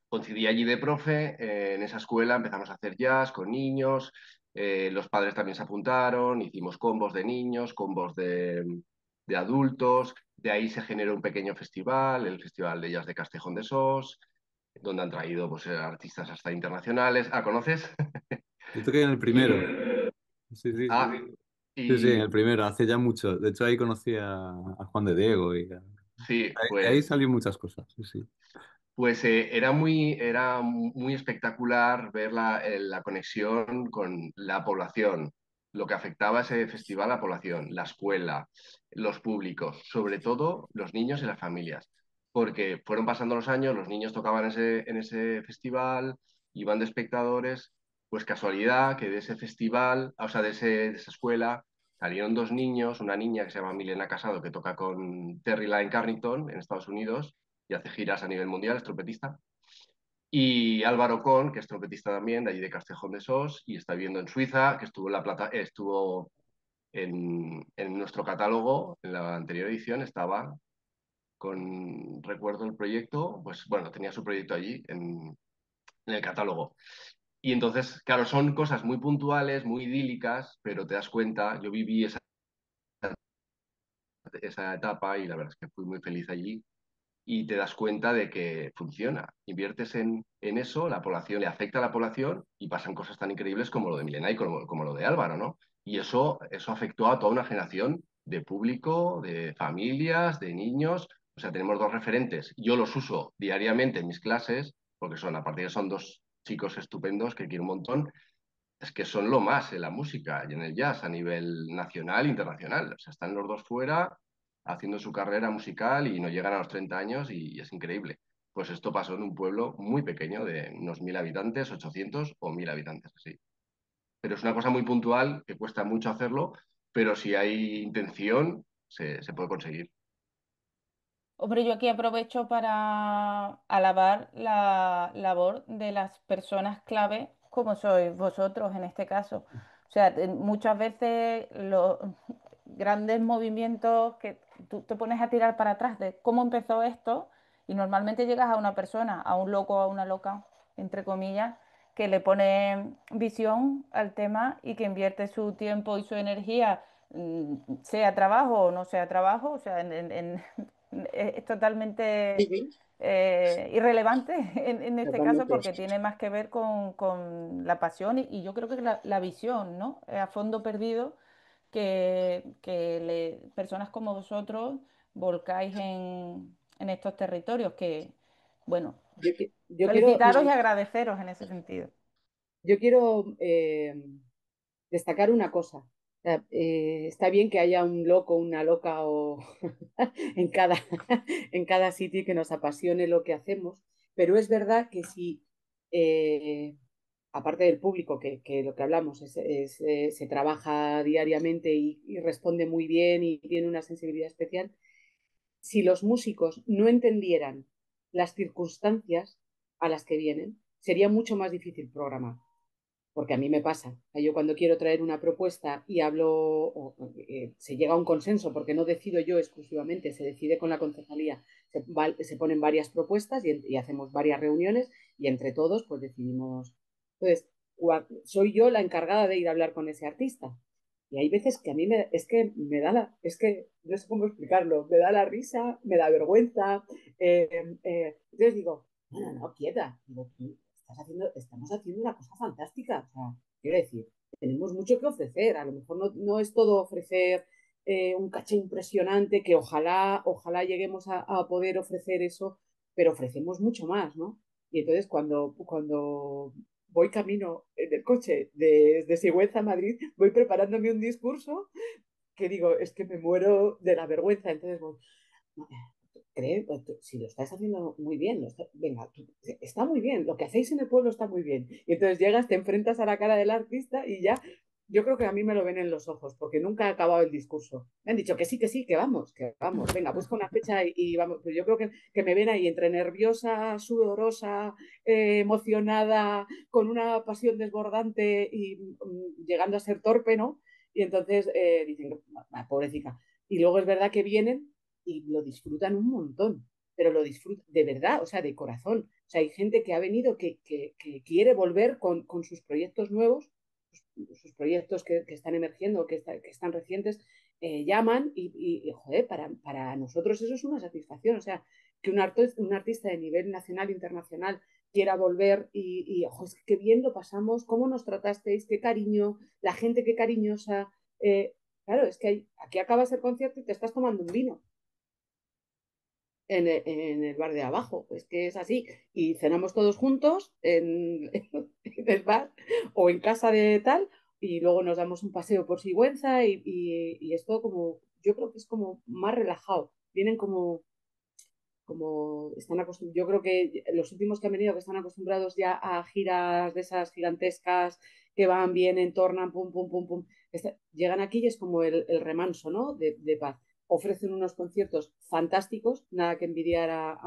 coincidí allí de profe, en esa escuela empezamos a hacer jazz con niños, los padres también se apuntaron, hicimos combos de niños, combos de adultos, de ahí se generó un pequeño festival, el Festival de Jazz de Castejón de Sos, donde han traído pues, artistas hasta internacionales. Ah, ¿conoces? Yo toqué en el Y, primero. Sí, sí. ah, Sí, sí, en y el primero, hace ya mucho. De hecho, ahí conocí a Juan de Diego y sí, de ahí pues salió muchas cosas. Sí, sí. Pues era muy espectacular ver la conexión con la población, lo que afectaba a ese festival a la población, la escuela, los públicos, sobre todo los niños y las familias, porque fueron pasando los años, los niños tocaban en ese festival, iban de espectadores, pues casualidad que de ese festival, o sea, de esa escuela, salieron dos niños, una niña que se llama Milena Casado, que toca con Terry Lyne Carrington en Estados Unidos, y hace giras a nivel mundial, es trompetista. Y Álvaro Con, que es trompetista también, de allí de Castejón de Sos, y está viviendo en Suiza, que estuvo estuvo en nuestro catálogo, en la anterior edición, estaba recuerdo el proyecto, pues bueno, tenía su proyecto allí en el catálogo. Y entonces, claro, son cosas muy puntuales, muy idílicas, pero te das cuenta, yo viví esa etapa y la verdad es que fui muy feliz allí y te das cuenta de que funciona. Inviertes en eso, la población le afecta a la población y pasan cosas tan increíbles como lo de Milena y como lo de Álvaro, ¿no? Y eso afectó a toda una generación de público, de familias, de niños. O sea, tenemos dos referentes. Yo los uso diariamente en mis clases, porque son, aparte de que son dos chicos estupendos que quiero un montón, es que son lo más en la música y en el jazz a nivel nacional e internacional. O sea, están los dos fuera haciendo su carrera musical y no llegan a los 30 años y es increíble. Pues esto pasó en un pueblo muy pequeño de unos 1.000 habitantes, 800 o 1.000 habitantes, así. Pero es una cosa muy puntual que cuesta mucho hacerlo, pero si hay intención, se puede conseguir. Hombre, yo aquí aprovecho para alabar la labor de las personas clave como sois vosotros en este caso. O sea, muchas veces los grandes movimientos que tú te pones a tirar para atrás de cómo empezó esto y normalmente llegas a una persona, a un loco o a una loca, entre comillas, que le pone visión al tema y que invierte su tiempo y su energía, sea trabajo o no sea trabajo, o sea, es totalmente Ujú. irrelevante en este caso Totalmente. porque tiene más que ver con la pasión y yo creo que la visión, ¿no? A fondo perdido que personas como vosotros volcáis en estos territorios que, bueno, Yo quiero, felicitaros y agradeceros en ese sentido. yo quiero destacar una cosa. O sea, está bien que haya un loco, una loca o en cada, en cada sitio que nos apasione lo que hacemos, pero es verdad que si, eh, aparte del público, que lo que hablamos se trabaja diariamente y responde muy bien y tiene una sensibilidad especial, si los músicos no entendieran las circunstancias a las que vienen, sería mucho más difícil programar. Porque a mí me pasa. Yo cuando quiero traer una propuesta y hablo, se llega a un consenso, porque no decido yo exclusivamente, se decide con la concejalía, se ponen varias propuestas y hacemos varias reuniones y entre todos pues decidimos. Entonces, soy yo la encargada de ir a hablar con ese artista. Y hay veces que a mí es que me da es que no sé cómo explicarlo, me da la risa, me da vergüenza. Entonces digo, no, no, no, quieta. Digo, tú estamos haciendo una cosa fantástica. O sea, quiero decir, tenemos mucho que ofrecer. A lo mejor no es todo ofrecer un caché impresionante, que ojalá lleguemos a poder ofrecer eso, pero ofrecemos mucho más, ¿no? Y entonces cuando voy camino en el coche desde Sigüenza a Madrid, voy preparándome un discurso que digo, es que me muero de la vergüenza. Entonces voy, creo, si lo estáis haciendo muy bien, venga, está muy bien, lo que hacéis en el pueblo está muy bien. Y entonces llegas, te enfrentas a la cara del artista y ya, yo creo que a mí me lo ven en los ojos, porque nunca ha acabado el discurso. Me han dicho que sí, que vamos, venga, busca una fecha y vamos. Pero yo creo que me ven ahí entre nerviosa, sudorosa, emocionada, con una pasión desbordante y llegando a ser torpe, ¿no? Y entonces dicen, pobrecita. Y luego es verdad que vienen y lo disfrutan un montón, pero lo disfrutan de verdad, o sea, de corazón. O sea, hay gente que ha venido que quiere volver con sus proyectos nuevos, sus proyectos que están emergiendo, que están recientes, llaman joder, para nosotros eso es una satisfacción. O sea, que un artista de nivel nacional, internacional, quiera volver ojo, qué bien lo pasamos, cómo nos tratasteis, qué cariño, la gente qué cariñosa. Claro, es que aquí acabas el concierto y te estás tomando un vino en el bar de abajo. Pues que es así. Y cenamos todos juntos en el bar o en casa de tal, y luego nos damos un paseo por Sigüenza y es todo como, yo creo que es como más relajado. Vienen como están acostumbrados, yo creo que los últimos que han venido que están acostumbrados ya a giras de esas gigantescas que van, vienen, tornan, pum, pum, pum, pum. Llegan aquí y es como el remanso, ¿no? De paz. Ofrecen unos conciertos fantásticos, nada que envidiar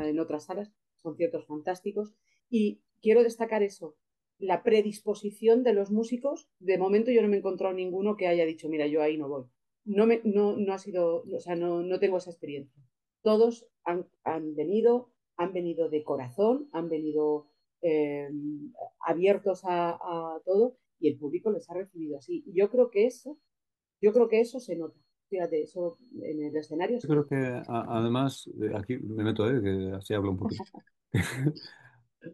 en otras salas, conciertos fantásticos. Y quiero destacar eso, la predisposición de los músicos. De momento yo no me he encontrado ninguno que haya dicho, mira, yo ahí no voy. No ha sido, o sea, no tengo esa experiencia. Todos han venido de corazón, han venido eh, abiertos a todo y el público les ha recibido así. Y yo creo que eso se nota. Fíjate, eso en el escenario Yo se creo nota. que además, aquí me meto, que así hablo un poquito.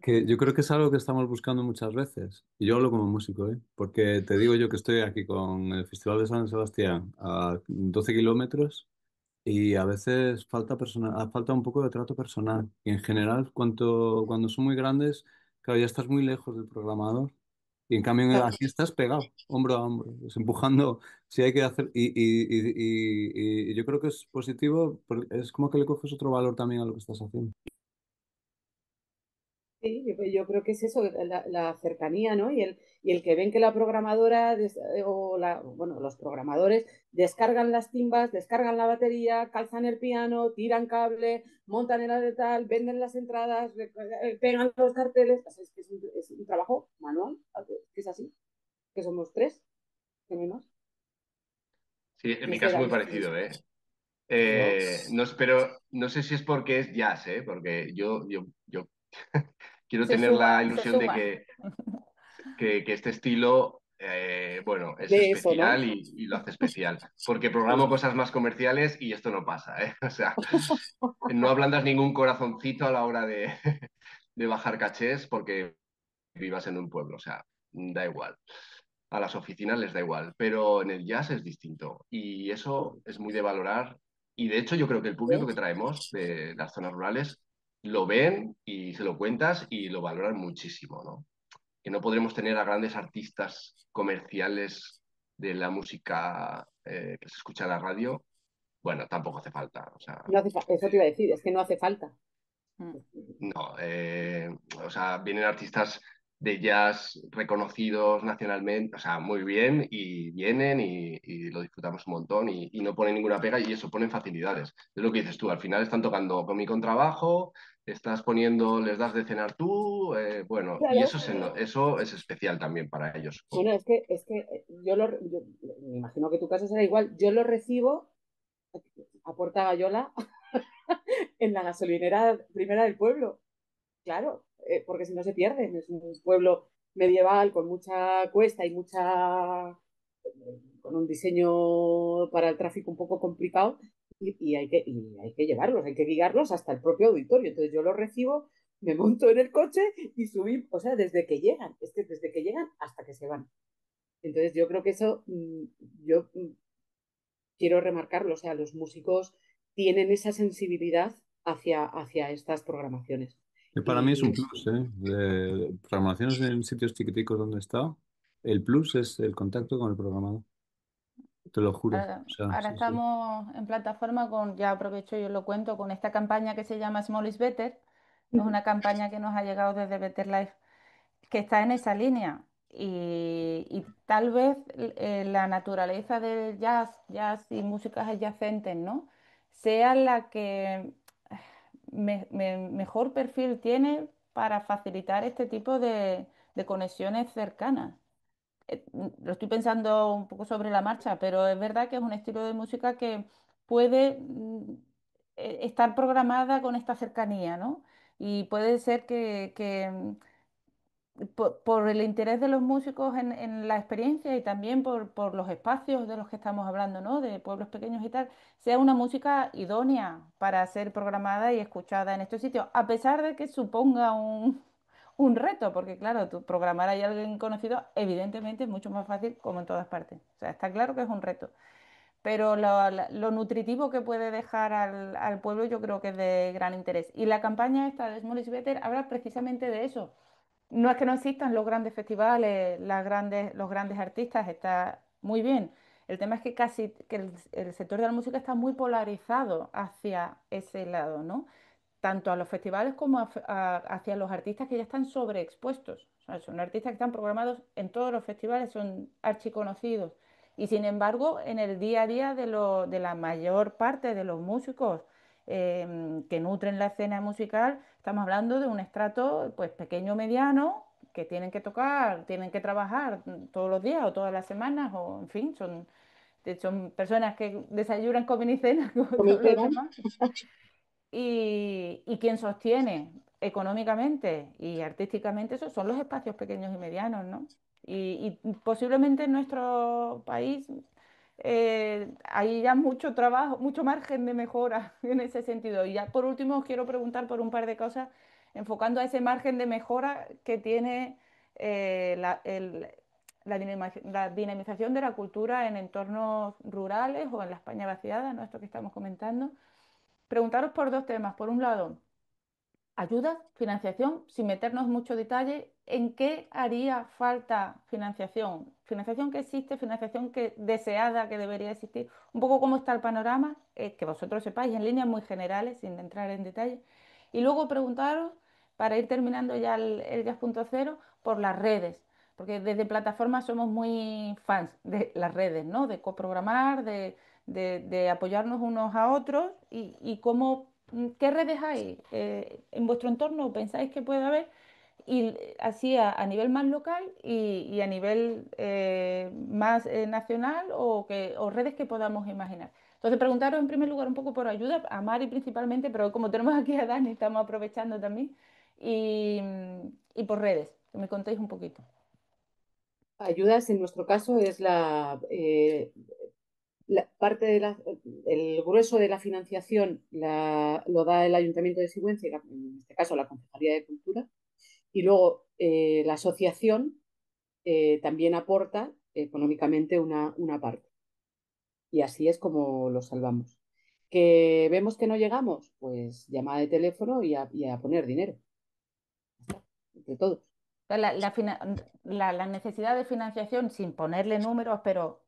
Que yo creo que es algo que estamos buscando muchas veces. Y yo hablo como músico, ¿eh? Porque te digo yo que estoy aquí con el Festival de San Sebastián a 12 kilómetros y a veces falta un poco de trato personal. Y en general, cuando son muy grandes, claro, ya estás muy lejos del programador. Y en cambio aquí estás pegado, hombro a hombro, pues, empujando si hay que hacer. Y yo creo que es positivo, porque es como que le coges otro valor también a lo que estás haciendo. Sí, yo creo que es eso, la cercanía, ¿no? Y el que ven que la programadora bueno, los programadores descargan las timbas, descargan la batería, calzan el piano, tiran cable, montan el de tal, venden las entradas, pegan los carteles. O sea, es que es un trabajo manual, que es así, que somos tres, que no hay más. Sí, en Y mi ese caso era, muy parecido, ¿eh? claro, No, pero no sé si es porque es jazz, ¿eh? Porque yo quiero tener la se ilusión de suma. que este estilo, bueno, es de eso, ¿no? especial y lo hace especial. Porque programo cosas más comerciales y esto no pasa, ¿eh? O sea, no ablandas ningún corazoncito a la hora de, de bajar cachés porque vivas en un pueblo, o sea, da igual. A las oficinas les da igual, pero en el jazz es distinto y eso es muy de valorar. Y de hecho yo creo que el público que traemos de las zonas rurales lo ven y se lo cuentas y lo valoran muchísimo, ¿no? Que no podremos tener a grandes artistas comerciales de la música que se escucha en la radio. Bueno, tampoco hace falta. O sea, No hace eso te iba a decir, es que no hace falta. Mm. no. O sea, vienen artistas de jazz reconocidos nacionalmente, o sea, muy bien, y vienen y lo disfrutamos un montón y no ponen ninguna pega y eso ponen facilidades. Es lo que dices tú, al final están tocando con mi contrabajo, estás poniendo, les das de cenar tú, bueno, y Claro. eso es especial también para ellos, Bueno, supongo. es que yo me imagino que tu caso será igual. Yo lo recibo a Puerta Gallola en la gasolinera primera del pueblo. Claro, porque si no se pierden. Es un pueblo medieval con mucha cuesta y con un diseño para el tráfico un poco complicado y hay que llevarlos, hay que guiarlos hasta el propio auditorio. Entonces yo los recibo, me monto en el coche y subí, o sea, desde que llegan hasta que se van. Entonces yo creo que eso, yo quiero remarcarlo, o sea, los músicos tienen esa sensibilidad hacia estas programaciones. Que para mí es un Y plus, ¿eh? De programaciones en sitios chiquiticos donde he estado, el plus es el contacto con el programador, te lo juro. Ahora, O sea, ahora sí, sí. estamos en plataforma con, ya aprovecho y os lo cuento, con esta campaña que se llama Small is Better. Es una campaña que nos ha llegado desde Better Life, que está en esa línea. Y tal vez la naturaleza del jazz y músicas adyacentes, ¿no? Sea la que mejor perfil tiene para facilitar este tipo de conexiones cercanas. Lo estoy pensando un poco sobre la marcha, pero es verdad que es un estilo de música que puede estar programada con esta cercanía, ¿no? Y puede ser por el interés de los músicos en la experiencia y también por los espacios de los que estamos hablando, ¿no? De pueblos pequeños y tal, sea una música idónea para ser programada y escuchada en estos sitios, a pesar de que suponga un reto, porque claro, tú programar a alguien conocido, evidentemente es mucho más fácil como en todas partes. O sea, está claro que es un reto. Pero lo nutritivo que puede dejar al pueblo yo creo que es de gran interés. Y la campaña esta de Small is Better habla precisamente de eso. No es que no existan los grandes festivales, los grandes artistas, está muy bien. El tema es que casi que el sector de la música está muy polarizado hacia ese lado, ¿no? Tanto a los festivales como hacia los artistas que ya están sobreexpuestos. O sea, son artistas que están programados en todos los festivales, son archiconocidos. Y sin embargo, en el día a día de la mayor parte de los músicos que nutren la escena musical, estamos hablando de un estrato pues pequeño o mediano que tienen que tocar, tienen que trabajar todos los días o todas las semanas, o en fin, son personas que desayunan, comen y cenan como como todos los hicieron, demás y quien sostiene económicamente y artísticamente eso son los espacios pequeños y medianos, ¿no? Y posiblemente en nuestro país hay ya mucho trabajo, mucho margen de mejora en ese sentido. Y ya por último os quiero preguntar por un par de cosas enfocando a ese margen de mejora que tiene la dinamización de la cultura en entornos rurales o en la España vaciada, ¿no? Esto que estamos comentando. Preguntaros por dos temas. Por un lado, ayuda, financiación, sin meternos mucho detalle, ¿en qué haría falta financiación? Financiación que existe, financiación que deseada, que debería existir. Un poco cómo está el panorama, que vosotros sepáis en líneas muy generales, sin entrar en detalle. Y luego preguntaros para ir terminando ya el Jazz.0, por las redes. Porque desde plataformas somos muy fans de las redes, ¿no? De coprogramar, de apoyarnos unos a otros y cómo, ¿qué redes hay en vuestro entorno? ¿Pensáis que puede haber? Y así a nivel más local y a nivel más nacional o redes que podamos imaginar. Entonces, preguntaros en primer lugar un poco por ayuda, a Mari principalmente, pero como tenemos aquí a Dani, estamos aprovechando también, y, y por redes, que me contéis un poquito. Ayudas, en nuestro caso, es la parte el grueso de la financiación lo da el Ayuntamiento de Sigüenza, en este caso la Concejalía de Cultura, y luego la asociación también aporta económicamente una parte. Y así es como lo salvamos. ¿Que vemos que no llegamos? Pues llamada de teléfono y a poner dinero, entre todos. La necesidad de financiación, sin ponerle números, pero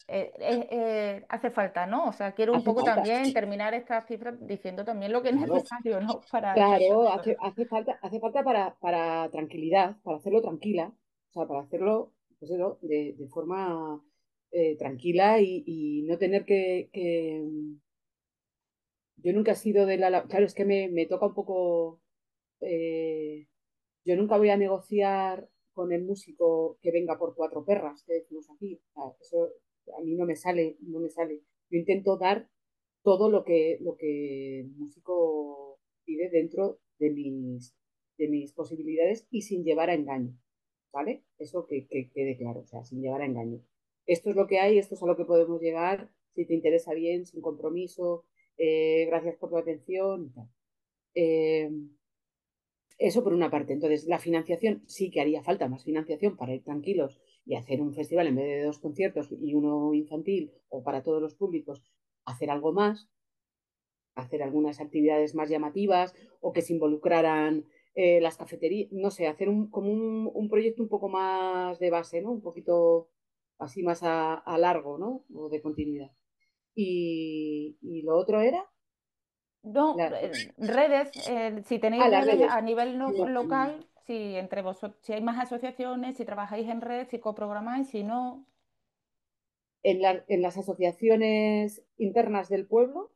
hace falta, ¿no? O sea, quiero un Hace poco falta, también terminar esta cifra diciendo también lo que es claro. necesario, ¿no? Para... Claro, hace falta para tranquilidad, para hacerlo tranquila, o sea, para hacerlo pues eso, de forma tranquila y no tener Yo nunca he sido de la... Claro, es que me toca un poco... eh, yo nunca voy a negociar con el músico que venga por cuatro perras, que decimos aquí. O sea, eso a mí no me sale, no me sale. Yo intento dar todo lo que el músico pide dentro de mis posibilidades y sin llevar a engaño, ¿vale? Eso que quede claro, o sea, sin llevar a engaño. Esto es lo que hay, esto es a lo que podemos llegar, si te interesa bien, sin compromiso, gracias por tu atención y tal. Eh, Eso por una parte. Entonces, la financiación sí que haría falta más financiación para ir tranquilos y hacer un festival en vez de dos conciertos y uno infantil o para todos los públicos, hacer algo más, hacer algunas actividades más llamativas o que se involucraran las cafeterías, no sé, hacer como un proyecto un poco más de base, ¿no? Un poquito así más a largo, ¿no? O de continuidad. Y lo otro era No, la, redes, si tenéis las redes redes. a nivel No, local, si entre vosotros, si hay más asociaciones, si trabajáis en red, si coprogramáis, si no, en las asociaciones internas del pueblo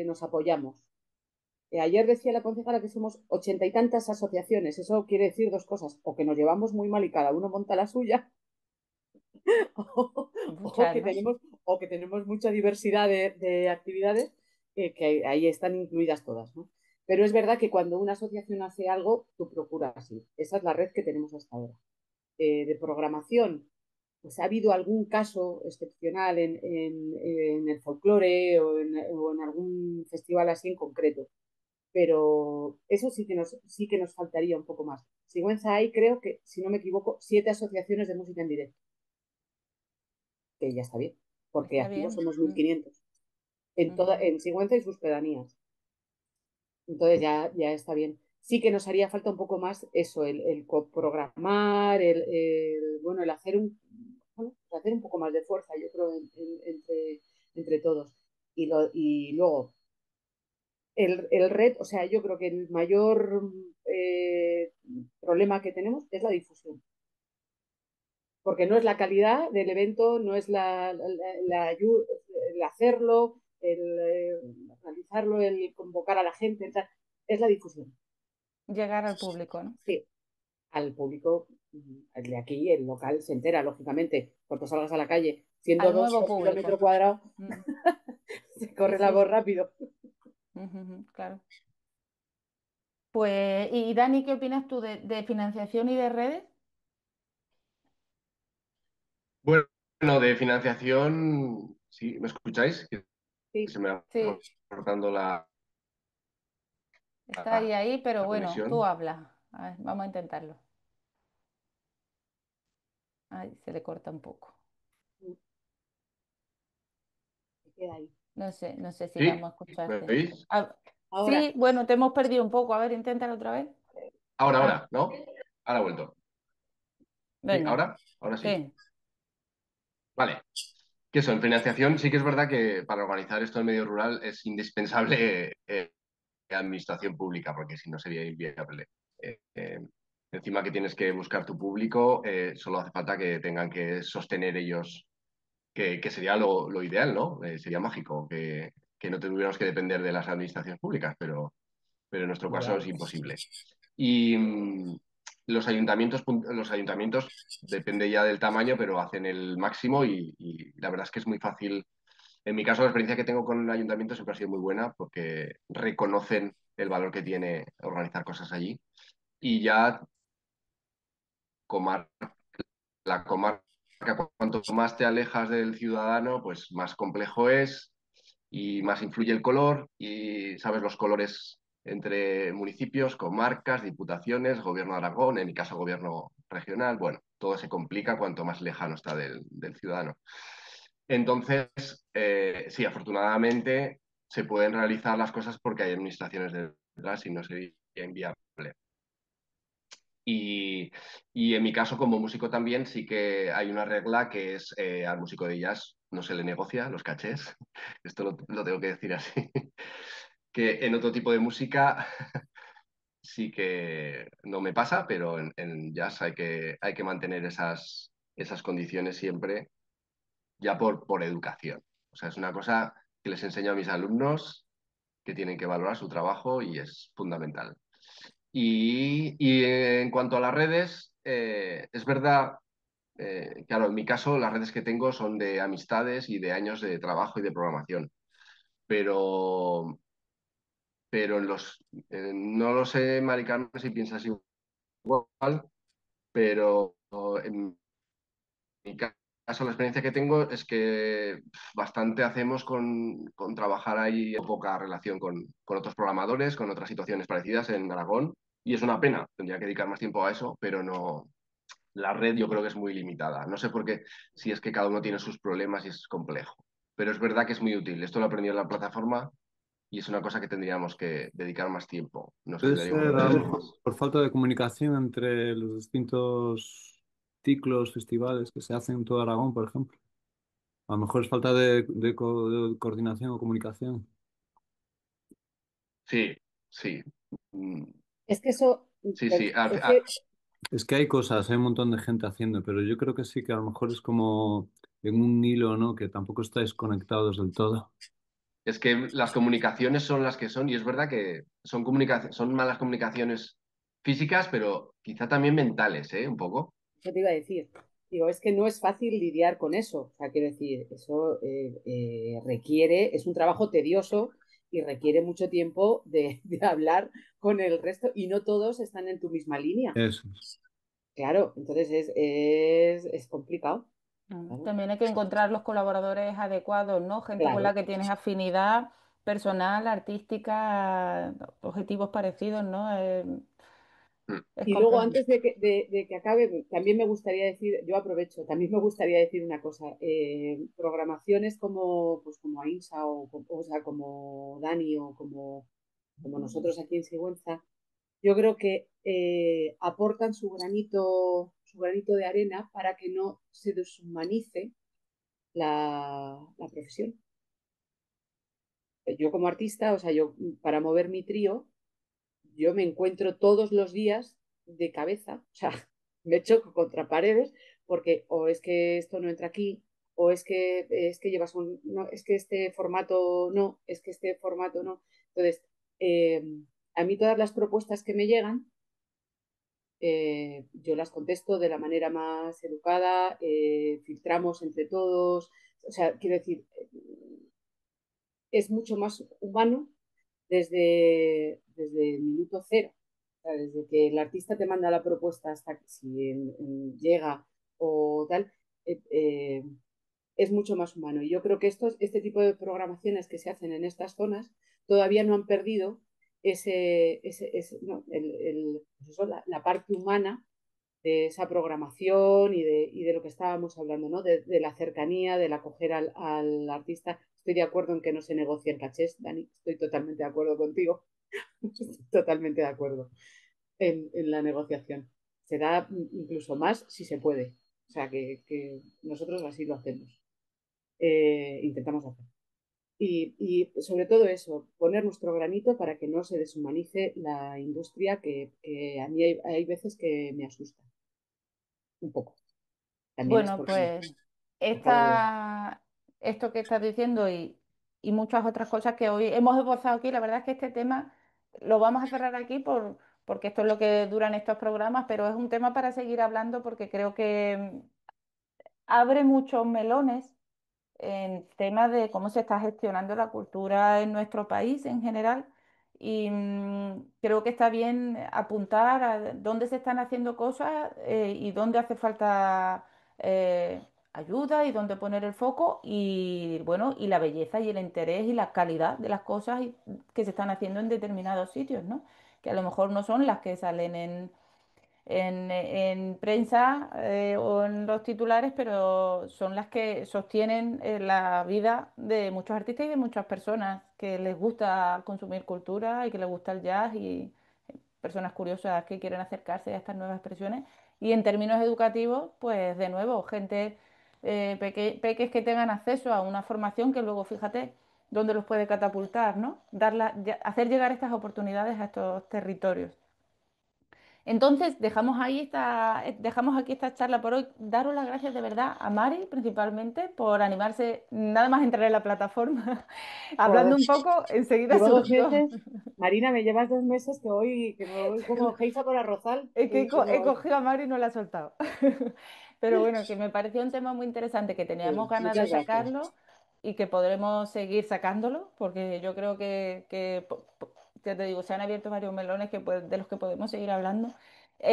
nos apoyamos. Ayer decía la concejala que somos 80 y tantas asociaciones. Eso quiere decir dos cosas: o que nos llevamos muy mal y cada uno monta la suya, o, o muchas, que ¿no? tenemos, o que tenemos mucha diversidad de actividades que ahí están incluidas todas, ¿no? Pero es verdad que cuando una asociación hace algo, tú procuras ir. Esa es la red que tenemos hasta ahora. De programación, pues ha habido algún caso excepcional en el folclore o en algún festival así en concreto, pero eso sí que nos faltaría un poco más. Sigüenza hay, creo que, si no me equivoco, 7 asociaciones de música en directo, que ya está bien, porque Está activos bien. somos 1.500 en Sigüenza y sus pedanías. Entonces ya está bien. Sí que nos haría falta un poco más eso, el coprogramar, bueno, el hacer un poco más de fuerza, yo creo, entre todos. Y luego, el red, o sea, yo creo que el mayor problema que tenemos es la difusión, porque no es la calidad del evento, no es el hacerlo, realizarlo, el convocar a la gente, es la difusión. Llegar al público, ¿no? Sí, al público, el de aquí, el local, se entera, lógicamente, cuando salgas a la calle, siendo Al dos nuevo por kilómetro público. cuadrado, Mm, se sí, corre la sí, voz sí. rápido. Claro. Pues, y Dani, ¿qué opinas tú de financiación y de redes? Bueno, de financiación, ¿sí? ¿Me escucháis? Que Sí, se me va Sí, cortando está ahí, pero la bueno, tú conexión. hablas. A ver, vamos a intentarlo. Ay, se le corta un poco. se queda ahí. No sé si ¿Sí? vamos a ¿Me escucharte. oís? Ahora, Sí, bueno, te hemos perdido un poco. A ver, inténtalo otra vez. Ah, Ahora, ¿no? Ahora ha vuelto. ¿Sí? venga, ¿Ahora? Ahora sí. sí, Vale. Que eso, en financiación sí que es verdad que para organizar esto en medio rural es indispensable administración pública, porque si no sería inviable. encima que tienes que buscar tu público, solo hace falta que tengan que sostener ellos, que sería lo ideal, ¿no? Sería mágico que no tuviéramos que depender de las administraciones públicas, pero en nuestro caso es Ya. imposible. Y los ayuntamientos depende ya del tamaño, pero hacen el máximo y la verdad es que es muy fácil. En mi caso, la experiencia que tengo con el ayuntamiento siempre ha sido muy buena porque reconocen el valor que tiene organizar cosas allí y ya comar- la comarca, cuanto más te alejas del ciudadano, pues más complejo es y más influye el color y sabes los colores entre municipios, comarcas, diputaciones, gobierno de Aragón, en mi caso gobierno regional, bueno, todo se complica cuanto más lejano está del ciudadano. Entonces, sí, afortunadamente se pueden realizar las cosas porque hay administraciones detrás y no sería inviable. Y, y en mi caso, como músico también, sí que hay una regla que es al músico de jazz no se le negocia los cachés. Esto lo tengo que decir así. Que en otro tipo de música sí que no me pasa, pero en jazz hay que mantener esas condiciones siempre, ya por educación. O sea, es una cosa que les enseño a mis alumnos que tienen que valorar su trabajo y es fundamental. Y en cuanto a las redes, es verdad, claro, en mi caso las redes que tengo son de amistades y de años de trabajo y de programación, pero, pero no lo sé, Mari Carmen, si piensas igual, pero en mi caso la experiencia que tengo es que bastante hacemos con trabajar ahí, poca relación con otros programadores, con otras situaciones parecidas en Aragón, y es una pena, tendría que dedicar más tiempo a eso, pero no, la red yo creo que es muy limitada. No sé por qué, si es que cada uno tiene sus problemas y es complejo. Pero es verdad que es muy útil. Esto lo aprendí en la plataforma y es una cosa que tendríamos que dedicar más tiempo. Nos Puede ayudaría un ser a lo montón. mejor por falta de comunicación entre los distintos ciclos, festivales que se hacen en todo Aragón, por ejemplo. A lo mejor es falta de coordinación o comunicación. Sí, sí. Mm, Es que eso, sí, sí. es que Es que hay cosas, hay un montón de gente haciendo, pero yo creo que sí que a lo mejor es como en un hilo, ¿no? Que tampoco estáis conectados del todo. Es que las comunicaciones son las que son y es verdad que son malas comunicaciones físicas, pero quizá también mentales, ¿eh? Un poco. eso te iba a decir. Digo, es que no es fácil lidiar con eso. O sea, quiero decir, eso requiere, es un trabajo tedioso y requiere mucho tiempo de hablar con el resto y no todos están en tu misma línea. Eso. Claro, entonces es complicado. Claro, También hay que encontrar los colaboradores adecuados, ¿no? Gente con la claro. que tienes afinidad personal, artística, objetivos parecidos, ¿no? Mm. Es Y luego, complejo. antes de que acabe, también me gustaría decir, yo aprovecho, también me gustaría decir una cosa. Programaciones como, pues como AINSA o sea, como Dani o como nosotros aquí en Sigüenza, yo creo que aportan su granito de arena para que no se deshumanice la profesión. Yo como artista, o sea, yo para mover mi trío, yo me encuentro todos los días de cabeza, o sea, me choco contra paredes porque o es que esto no entra aquí, o es que llevas no, es que este formato no, es que este formato no. Entonces, eh, a mí todas las propuestas que me llegan, yo las contesto de la manera más educada, filtramos entre todos, o sea, quiero decir, es mucho más humano desde el minuto cero. O sea, desde que el artista te manda la propuesta hasta que si llega o tal, eh, eh, es mucho más humano. Y yo creo que este tipo de programaciones que se hacen en estas zonas todavía no han perdido no, pues eso, la parte humana de esa programación y de lo que estábamos hablando, ¿no? De la cercanía, del acoger al artista. Estoy de acuerdo en que no se negocien cachés, Dani, estoy totalmente de acuerdo contigo, estoy totalmente de acuerdo en la negociación. Se da incluso más si se puede. O sea, que nosotros así lo hacemos. Intentamos hacer. y sobre todo eso, poner nuestro granito para que no se deshumanice la industria que a mí hay veces que me asusta un poco. También es Bueno, porque pues acabo de... esto que estás diciendo y muchas otras cosas que hoy hemos esbozado aquí, la verdad es que este tema lo vamos a cerrar aquí porque esto es lo que duran estos programas, pero es un tema para seguir hablando porque creo que abre muchos melones en temas de cómo se está gestionando la cultura en nuestro país en general. Y creo que está bien apuntar a dónde se están haciendo cosas y dónde hace falta ayuda y dónde poner el foco y bueno, y la belleza y el interés y la calidad de las cosas que se están haciendo en determinados sitios, ¿no? Que a lo mejor no son las que salen en prensa o en los titulares, pero son las que sostienen la vida de muchos artistas y de muchas personas que les gusta consumir cultura y que les gusta el jazz y personas curiosas que quieren acercarse a estas nuevas expresiones. Y en términos educativos, pues de nuevo, gente, peques que tengan acceso a una formación que luego, fíjate, dónde los puede catapultar, ¿no? Hacer llegar estas oportunidades a estos territorios. Entonces, dejamos aquí esta charla por hoy. Daros las gracias de verdad a Mari, principalmente, por animarse nada más entrar en la plataforma. Hablando Joder, un poco, enseguida llevo surgió. 2 meses. Marina, me llevas 2 meses que me voy como Geisa por Arrozal. Es He que dicho, he no, cogido a Mari y no la he soltado. Pero bueno, que me pareció un tema muy interesante, que teníamos ganas de muchas gracias. sacarlo y que podremos seguir sacándolo, porque yo creo ya te digo, se han abierto varios melones de los que podemos seguir hablando.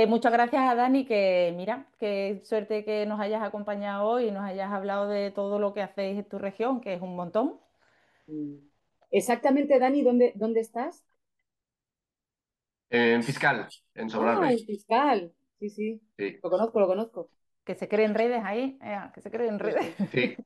Muchas gracias a Dani, que mira, qué suerte que nos hayas acompañado hoy y nos hayas hablado de todo lo que hacéis en tu región, que es un montón. Mm. Exactamente, Dani, ¿dónde estás? En Fiscal, en Ah, Sobrarbe. el fiscal. Sí, sí. Sí, Lo conozco, lo conozco. Que se creen redes ahí, que se creen Sí, redes. sí. sí.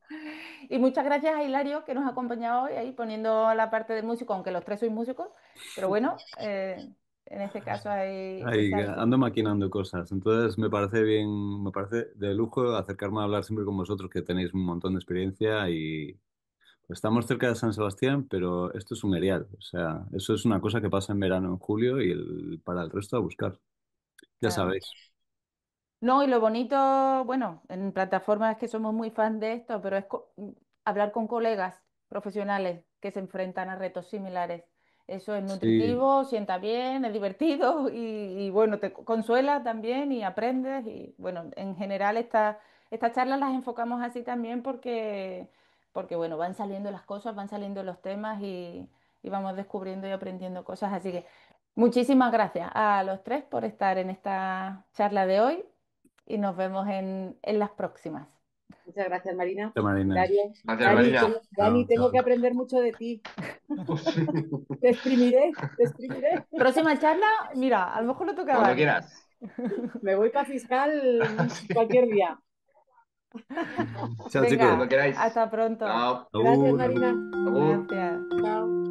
Y muchas gracias a Hilario que nos ha acompañado hoy ahí poniendo la parte de músico, aunque los tres sois músicos, pero bueno, en este caso hay Ahí, exacto. ando maquinando cosas. Entonces me parece bien, me parece de lujo acercarme a hablar siempre con vosotros, que tenéis un montón de experiencia y pues, estamos cerca de San Sebastián, pero esto es un erial. O sea, eso es una cosa que pasa en verano, en julio, y para el resto a buscar. Ya Claro. sabéis. No, y lo bonito, bueno, en plataformas que somos muy fan de esto, pero es hablar con colegas profesionales que se enfrentan a retos similares. Eso es Sí, nutritivo, sienta bien, es divertido y bueno, te consuela también y aprendes. Y bueno, en general estas charlas las enfocamos así también porque bueno, van saliendo las cosas, van saliendo los temas y vamos descubriendo y aprendiendo cosas. Así que muchísimas gracias a los tres por estar en esta charla de hoy y nos vemos en las próximas. Muchas gracias, Marina. Marina. Dario, Gracias, Marina. Dani, Chao. tengo que aprender mucho de ti. Te exprimiré, te exprimiré. Próxima charla, mira, a lo mejor le toca a Cuando Dani. quieras. Me voy para fiscal Sí. cualquier día. Chao, chicos. Cuando Venga, queráis. hasta pronto. Chao. Gracias, Agur, agur. Marina. Agur. Gracias. Chao.